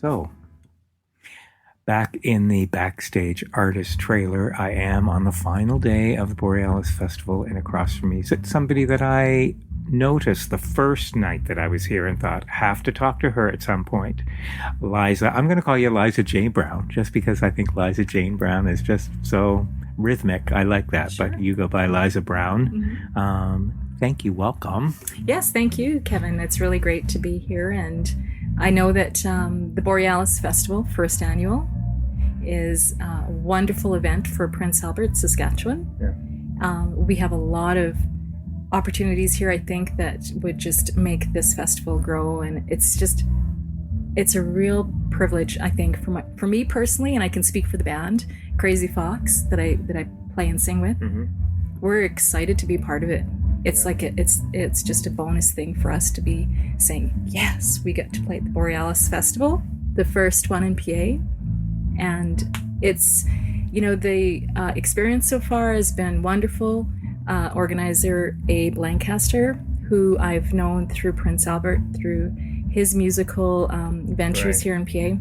So, back in the backstage artist trailer, I am on the final day of the Borealis Festival, and across from me sits somebody that I noticed the first night that I was here and thought, have to talk to her at some point. Liza, I'm going to call you Liza J. Brown, just because I think Liza Jane Brown is just so rhythmic. I like that, but you go by Liza Brown. Thank you. Welcome. Yes, thank you, Kevin. It's really great to be here, and I know that the Borealis Festival, first annual, is a wonderful event for Prince Albert, Saskatchewan. Yeah. We have a lot of opportunities here, I think, that would just make this festival grow, and it's a real privilege, I think, for me personally, and I can speak for the band, Crazy Fox, that I play and sing with. Mm-hmm. We're excited to be part of it. It's like it's just a bonus thing for us to be saying, yes, we get to play at the Borealis Festival, the first one in PA. And it's, the experience so far has been wonderful. Organizer Abe Lancaster, who I've known through Prince Albert, through his musical ventures here in PA.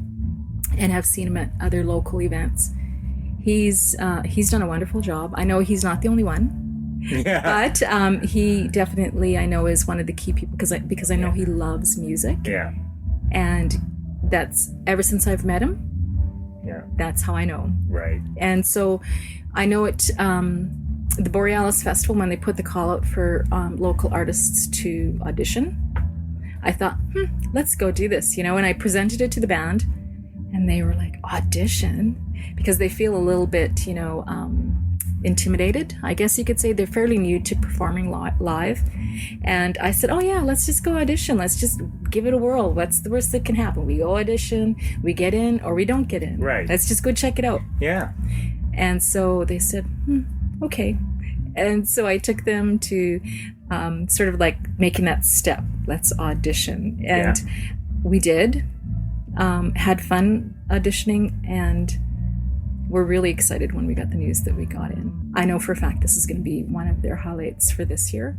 and have seen him at other local events. He's done a wonderful job. I know he's not the only one, but he definitely, I know, is one of the key people because I know he loves music. Yeah. And that's ever since I've met him. Yeah. That's how I know. Right. And so I know it, the Borealis Festival, when they put the call out for local artists to audition, I thought, let's go do this, and I presented it to the band, and they were like, audition? Because they feel a little bit, intimidated. I guess you could say they're fairly new to performing live. And I said, oh yeah, let's just go audition. Let's just give it a whirl. What's the worst that can happen? We go audition, we get in, or we don't get in. Right. Let's just go check it out. Yeah. And so they said, okay. And so I took them to sort of like making that step. Let's audition. And we did. Had fun auditioning, and we're really excited when we got the news that we got in. I know for a fact this is going to be one of their highlights for this year.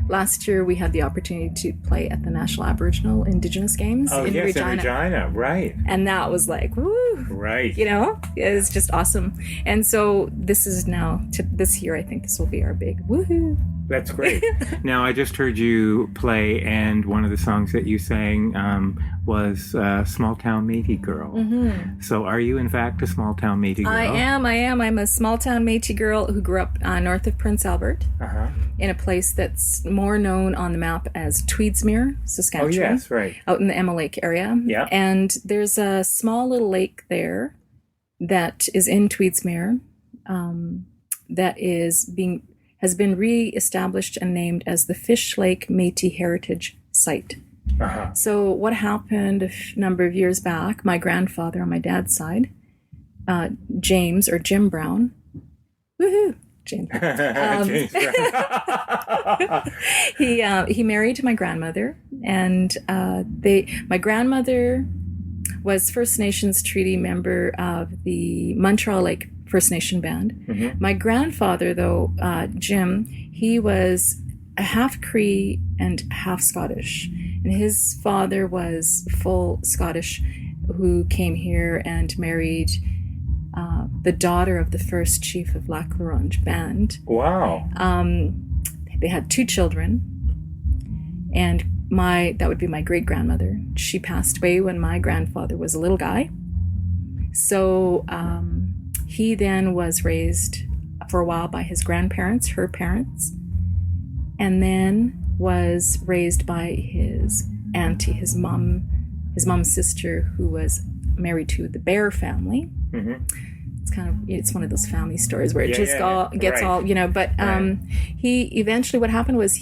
Last year, we had the opportunity to play at the National Aboriginal Indigenous Games in Regina. In Regina, right. And that was like, woo! Right. It was just awesome. And so this is now, this year, I think this will be our big woohoo. That's great. Now, I just heard you play, and one of the songs that you sang was Small Town Métis Girl. Mm-hmm. So are you, in fact, a small town Métis girl? I am. I'm a small town Métis girl who grew up north of Prince Albert, in a place that's more known on the map as Tweedsmuir, Saskatchewan. Oh, yes, right. Out in the Emma Lake area. Yeah. And there's a small little lake there that is in Tweedsmuir that has been re-established and named as the Fish Lake Métis Heritage Site. So what happened a number of years back, my grandfather on my dad's side, James or Jim Brown, woohoo, James. James Brown. He married my grandmother, and my grandmother was First Nations treaty member of the Montreal Lake First Nation band. Mm-hmm. My grandfather, though, Jim, he was a half Cree and half Scottish. And his father was full Scottish, who came here and married the daughter of the first chief of Lac La Ronge band. Wow. They had 2 children. And that would be my great-grandmother. She passed away when my grandfather was a little guy. So he then was raised for a while by his grandparents, her parents, and then was raised by his auntie, his mom's sister, who was married to the Bear family. Mm-hmm. It's one of those family stories where it gets right. all, but he eventually, what happened was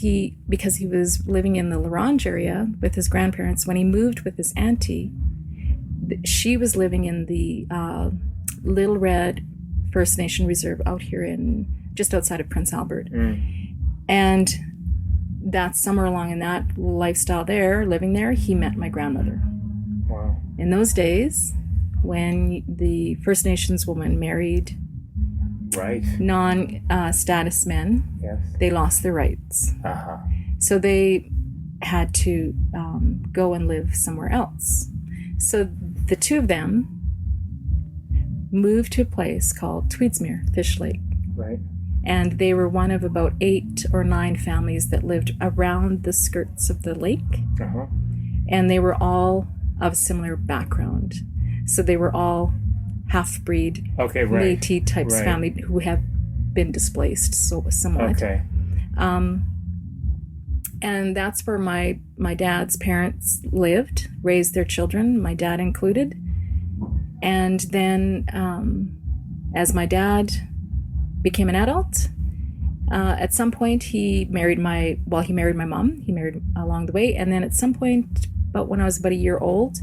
because he was living in the La Ronge area with his grandparents, when he moved with his auntie, she was living in the Little Red First Nation Reserve out here just outside of Prince Albert. And that summer, along in that lifestyle there, living there, he met my grandmother. Wow. In those days, when the First Nations woman married non-status men, yes, they lost their rights. So they had to go and live somewhere else. So the 2 of them moved to a place called Tweedsmuir, Fish Lake. Right. And they were one of about 8 or 9 families that lived around the skirts of the lake. And they were all of similar background. So they were all half-breed, Métis types family who have been displaced somewhat. Okay. And that's where my dad's parents lived, raised their children, my dad included. And then as my dad became an adult, at some point he married my mom. He married along the way. And then at some point, when I was about a year old,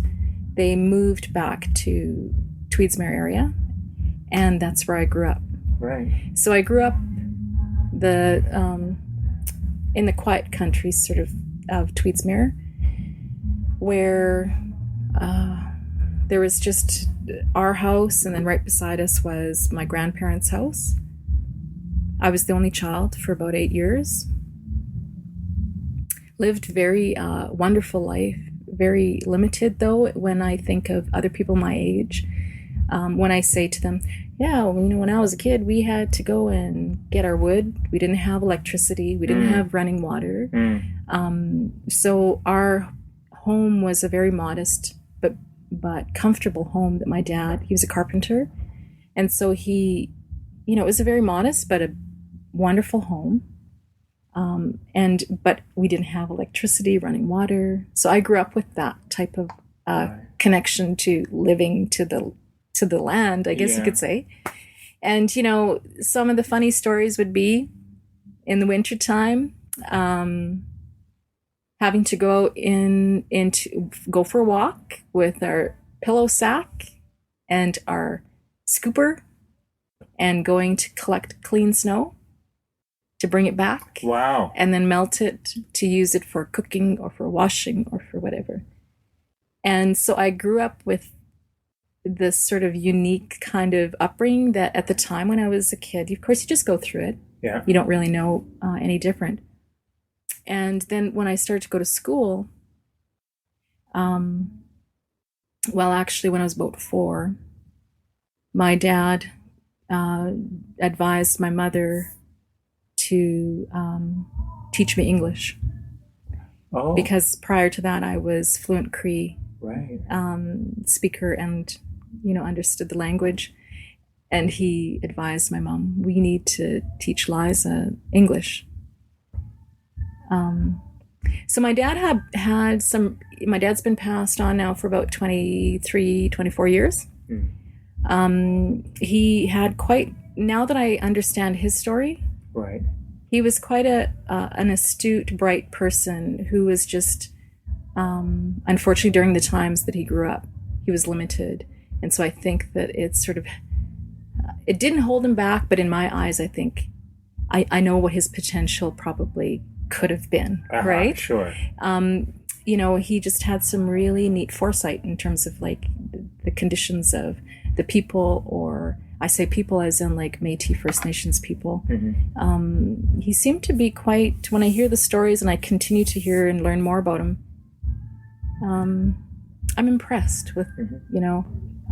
they moved back to Tweedsmuir area. And that's where I grew up. Right. So I grew up in the quiet country sort of Tweedsmuir, where there was just our house, and then right beside us was my grandparents' house. I was the only child for about 8 years. Lived very wonderful life, very limited, though, when I think of other people my age. When I say to them, yeah, well, when I was a kid, we had to go and get our wood. We didn't have electricity. We didn't have running water. So our home was a very modest but comfortable home that my dad, he was a carpenter. And so he, it was a very modest but a wonderful home. But we didn't have electricity, running water. So I grew up with that type of connection to living to the land, I guess you could say. And, some of the funny stories would be in the wintertime, having to go go for a walk with our pillow sack and our scooper and going to collect clean snow to bring it back. Wow. And then melt it to use it for cooking or for washing or for whatever. And so I grew up with this sort of unique kind of upbringing that at the time when I was a kid, of course, you just go through it. Yeah. You don't really know any different. And then when I started to go to school, actually when I was about 4, my dad advised my mother to teach me English. Oh. Because prior to that, I was fluent Cree speaker and, understood the language. And he advised my mom, we need to teach Liza English. So my dad my dad's been passed on now for about 23, 24 years. He had now that I understand his story, right. He was quite an astute, bright person who was just, unfortunately, during the times that he grew up, he was limited. And so I think that it's sort of, it didn't hold him back, but in my eyes, I think I know what his potential probably could have been, right? Sure. He just had some really neat foresight in terms of like the conditions of the people, or I say people as in like Métis First Nations people. He seemed to be quite, when I hear the stories and I continue to hear and learn more about him, I'm impressed with,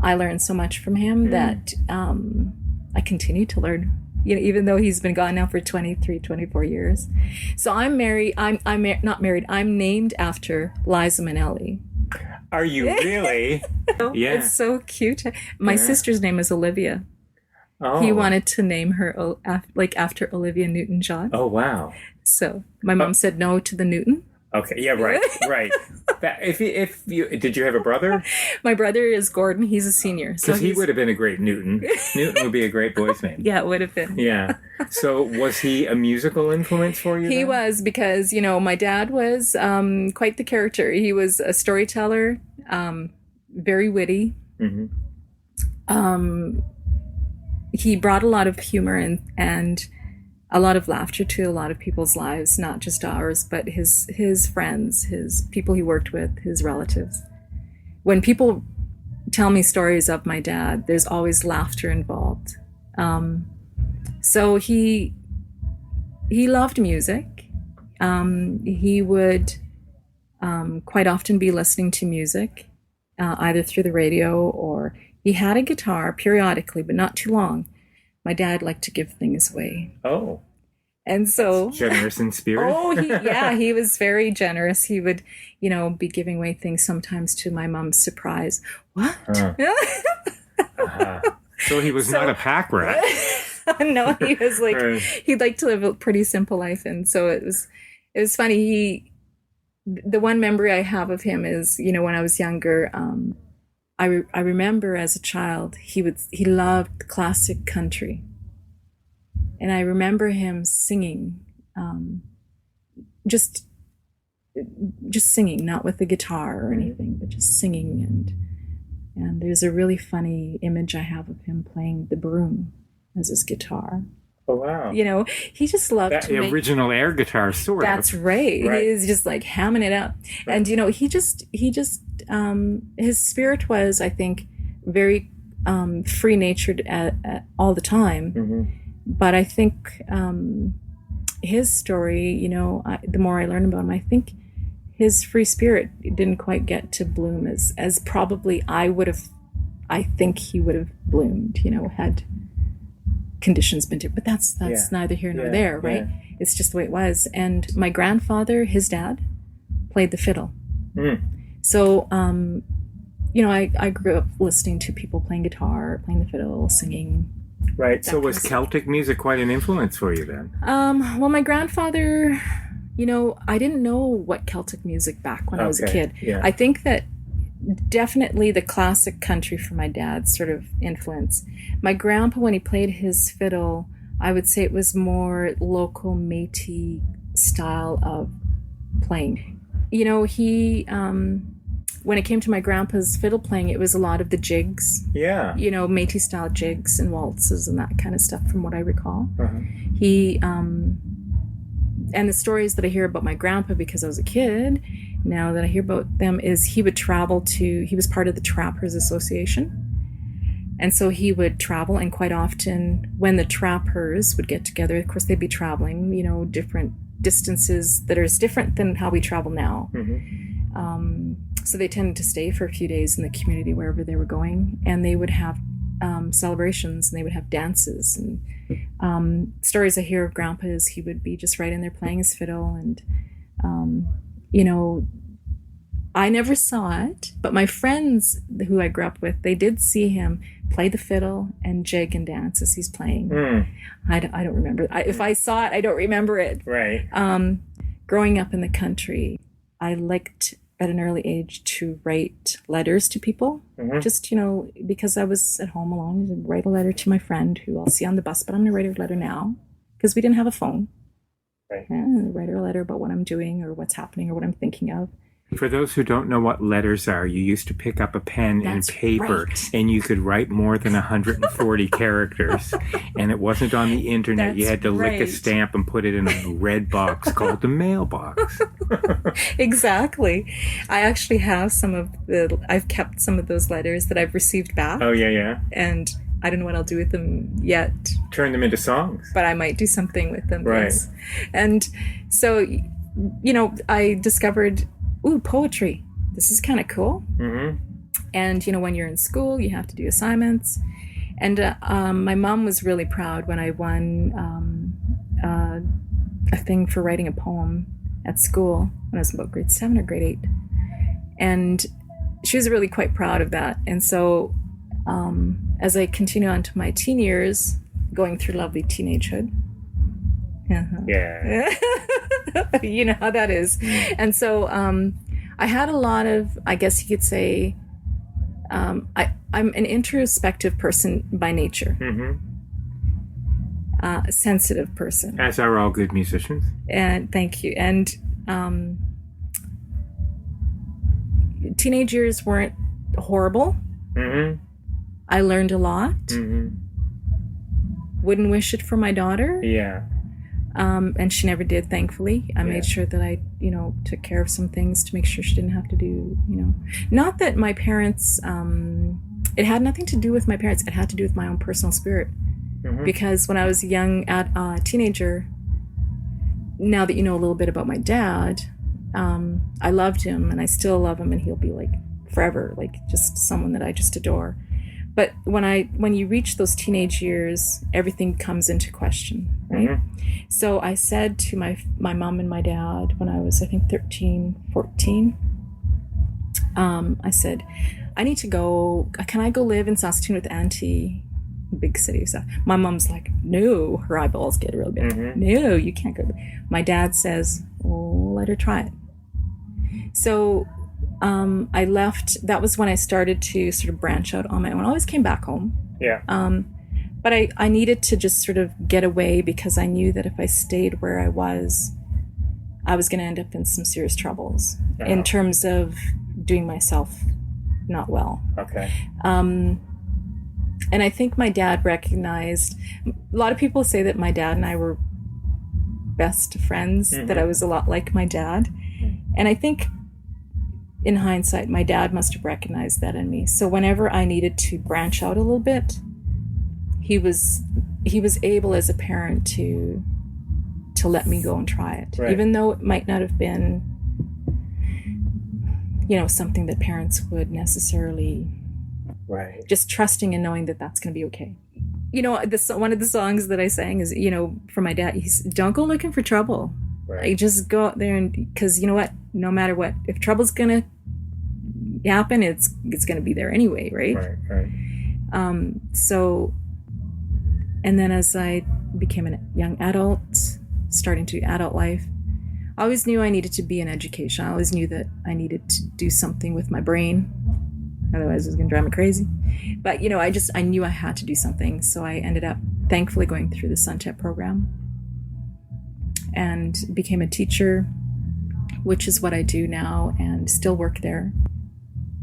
I learned so much from him that I continue to learn, even though he's been gone now for 23, 24 years. So I'm married, I'm not married, I'm named after Liza Minnelli. Are you really? Yeah. It's so cute. My sister's name is Olivia. Oh. He wanted to name her after Olivia Newton-John. Oh, wow. So my mom said no to the Newton. Okay. Yeah. Right. If you did you have a brother? My brother is Gordon. He's a senior. Because he would have been a great Newton. Newton would be a great boy's name. Yeah, it would have been. Yeah. So was he a musical influence for you? He was, because my dad was quite the character. He was a storyteller, very witty. He brought a lot of humor and a lot of laughter to a lot of people's lives, not just ours, but his friends, his people he worked with, his relatives. When people tell me stories of my dad, there's always laughter involved. So he loved music. He would quite often be listening to music, either through the radio or he had a guitar periodically, but not too long. My dad liked to give things away. Oh. And so... Generous in spirit? He was very generous. He would, be giving away things sometimes to my mom's surprise. What? So he was not a pack rat. No, he was like, he'd like to live a pretty simple life. And so it was funny. The one memory I have of him is, when I was younger, I remember as a child, he loved classic country. And I remember him singing, just singing, not with a guitar or anything, but just singing. And there's a really funny image I have of him playing the broom as his guitar. Oh, wow. He just loved the original air guitar, sort of. That's right. He was just like hamming it up. Right. And, he just his spirit was, I think, very free-natured all the time. But I think his story, the more I learn about him, I think his free spirit didn't quite get to bloom as probably I think he would have bloomed, had conditions been different. But that's neither here nor there, right? Yeah. It's just the way it was. And my grandfather, his dad, played the fiddle. So, I grew up listening to people playing guitar, playing the fiddle, singing. Right. So was Celtic music quite an influence for you then? Well, my grandfather, I didn't know what Celtic music back when I was a kid. Yeah. I think that definitely the classic country for my dad's sort of influence. My grandpa, when he played his fiddle, I would say it was more local Métis style of playing. He, when it came to my grandpa's fiddle playing, it was a lot of the jigs. Yeah. Métis style jigs and waltzes and that kind of stuff from what I recall. Uh-huh. He, and the stories that I hear about my grandpa because I was a kid, now that I hear about them, is he would travel he was part of the Trappers Association. And so he would travel, and quite often when the trappers would get together, of course they'd be traveling, different distances that are different than how we travel now. Mm-hmm. So they tended to stay for a few days in the community wherever they were going, and they would have celebrations, and they would have dances. And stories I hear of Grandpa is he would be just right in there playing his fiddle, and I never saw it, but my friends who I grew up with, they did see him play the fiddle and jig and dance as he's playing. I don't remember. If I saw it, I don't remember it. Right. Growing up in the country, I liked at an early age to write letters to people. Mm-hmm. Just, because I was at home alone, I'd write a letter to my friend who I'll see on the bus, but I'm going to write a letter now because we didn't have a phone. Right. Write her a letter about what I'm doing or what's happening or what I'm thinking of. For those who don't know what letters are, you used to pick up a pen and paper, and you could write more than 140 characters, and it wasn't on the internet. You had to lick a stamp and put it in a red box called the mailbox. Exactly. I actually have I've kept some of those letters that I've received back. Oh, yeah. And I don't know what I'll do with them yet. Turn them into songs. But I might do something with them. Right. Yes. And so, I discovered poetry. This is kind of cool. Mm-hmm. And, when you're in school, you have to do assignments. And my mom was really proud when I won a thing for writing a poem at school when I was about grade 7 or grade 8. And she was really quite proud of that. And so as I continue on to my teen years, going through lovely teenagehood. Uh-huh. Yeah. You know how that is. And so I had a lot of, I guess you could say, I'm an introspective person by nature. Mm-hmm. A sensitive person. As are all good musicians. And thank you. And teenage years weren't horrible. Mm-hmm. I learned a lot. Mm-hmm. Wouldn't wish it for my daughter. Yeah. And she never did, thankfully. I made sure that I, took care of some things to make sure she didn't have to do, Not that my parents, it had nothing to do with my parents. It had to do with my own personal spirit. Mm-hmm. Because when I was a young teenager, now that you know a little bit about my dad, I loved him and I still love him, and he'll be like forever, like just someone that I just adore. But when you reach those teenage years, everything comes into question, right? Mm-hmm. So I said to my mom and my dad when I was, I think, 13, 14, I said, I need to go, can I go live in Saskatoon with Auntie? Big city. So my mom's like, no, her eyeballs get real big. Mm-hmm. No, you can't go. My dad says, well, let her try it. So I left. That was when I started to sort of branch out on my own. I always came back home. Yeah. But I needed to just sort of get away because I knew that if I stayed where I was going to end up in some serious troubles in terms of doing myself not well. Okay. And I think my dad recognized, a lot of people say that my dad and I were best friends, mm-hmm. that I was a lot like my dad. Mm-hmm. And I think in hindsight, my dad must have recognized that in me. So whenever I needed to branch out a little bit, he was able as a parent to let me go and try it. Right. Even though it might not have been something that parents would necessarily, Right. just trusting and knowing that that's going to be okay. One of the songs that I sang is, for my dad, he's, don't go looking for trouble. Right. Like, just go out there, and because you know what, no matter what, if trouble's going to happen, it's going to be there anyway, right? Right. So, and then as I became a young adult, starting to do adult life, I always knew I needed to be in education. I always knew that I needed to do something with my brain. Otherwise, it was going to drive me crazy. But, I knew I had to do something. So I ended up, thankfully, going through the SUNTEP program and became a teacher, which is what I do now, and still work there.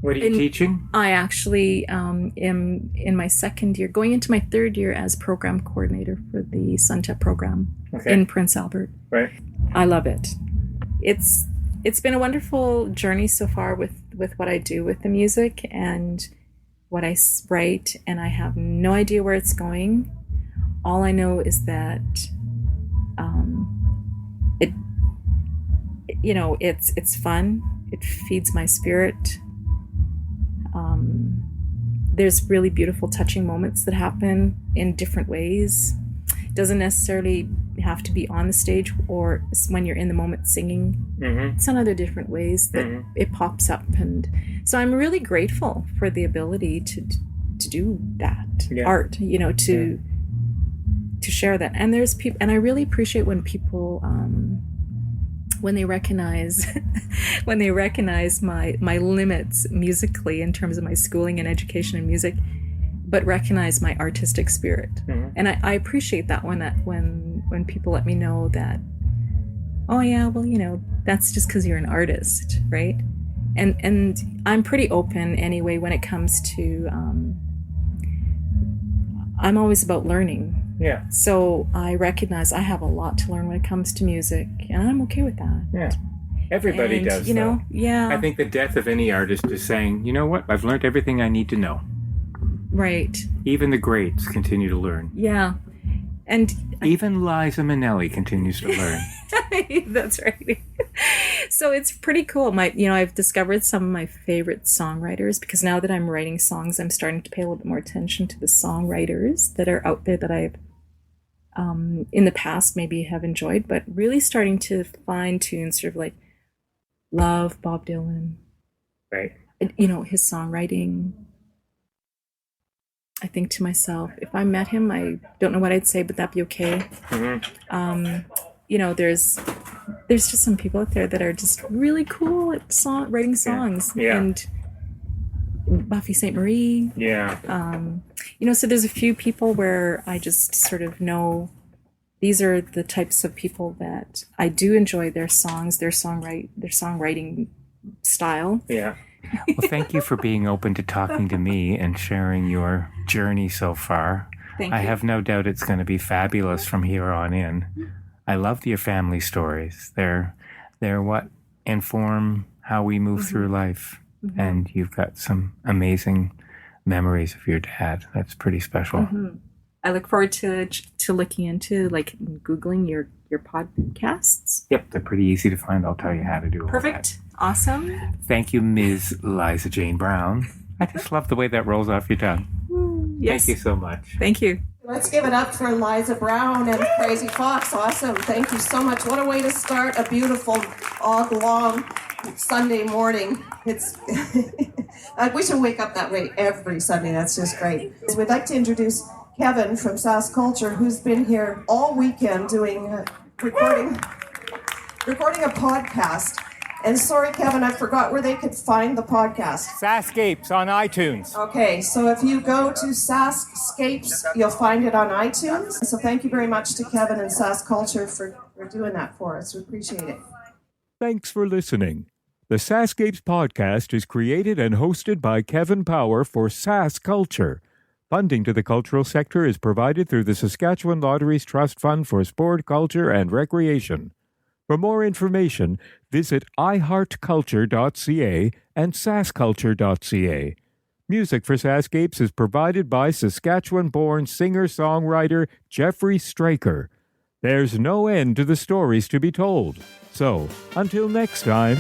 What are you teaching? I actually am in my second year, going into my third year as program coordinator for the SUNTEP program in Prince Albert. Right. I love it. It's been a wonderful journey so far with what I do with the music and what I write, and I have no idea where it's going. All I know is that it's fun. It feeds my spirit. There's really beautiful, touching moments that happen in different ways. It doesn't necessarily have to be on the stage or when you're in the moment singing. Mm-hmm. It's in other different ways that it pops up. And so I'm really grateful for the ability to do that art, to share that. And there's people, and I really appreciate when people, when they recognize my limits musically in terms of my schooling and education in music, but recognize my artistic spirit. Mm-hmm. And I appreciate that when people let me know that, oh yeah, well, that's just because you're an artist, right? And I'm pretty open anyway when it comes to, I'm always about learning. Yeah. So I recognize I have a lot to learn when it comes to music, and I'm okay with that. Yeah. Everybody does, though. Yeah. I think the death of any artist is saying, you know what, I've learned everything I need to know. Right. Even the greats continue to learn. Yeah. And even Liza Minnelli continues to learn. That's right. So it's pretty cool. I've discovered some of my favorite songwriters, because now that I'm writing songs, I'm starting to pay a little bit more attention to the songwriters that are out there that I've in the past maybe have enjoyed, but really starting to fine tune, sort of like love Bob Dylan. Right. His songwriting. I think to myself, if I met him, I don't know what I'd say, but that'd be okay. Mm-hmm. There's just some people out there that are just really cool at writing songs. Yeah. And Buffy St. Marie. Yeah. So there's a few people where I just sort of know these are the types of people that I do enjoy their songs, their songwriting style. Yeah. Well, thank you for being open to talking to me and sharing your journey so far. Thank you. I have no doubt it's going to be fabulous from here on in. I love your family stories. They're what inform how we move through life. Mm-hmm. And you've got some amazing memories of your dad. That's pretty special. Mm-hmm. I look forward to looking into, like, Googling your podcasts. Yep, they're pretty easy to find. I'll tell you how to do it. Perfect. Awesome. Thank you, Ms. Liza Jane Brown. I just love the way that rolls off your tongue. Yes. Thank you so much. Thank you. Let's give it up for Liza Brown and Crazy Fox. Awesome. Thank you so much. What a way to start a beautiful, long Sunday morning. It's we should wake up that way every Sunday. That's just great. We'd like to introduce Kevin from SaskCulture, who's been here all weekend doing recording a podcast. And sorry, Kevin, I forgot where they could find the podcast. SaskScapes on iTunes. Okay, so if you go to SaskScapes, you'll find it on iTunes. So thank you very much to Kevin and SaskCulture for doing that for us. We appreciate it. Thanks for listening. The SaskScapes podcast is created and hosted by Kevin Power for SaskCulture. Funding to the cultural sector is provided through the Saskatchewan Lotteries Trust Fund for Sport, Culture and Recreation. For more information, visit iheartculture.ca and saskculture.ca. Music for SaskScapes is provided by Saskatchewan-born singer-songwriter Jeffrey Straker. There's no end to the stories to be told. So, until next time...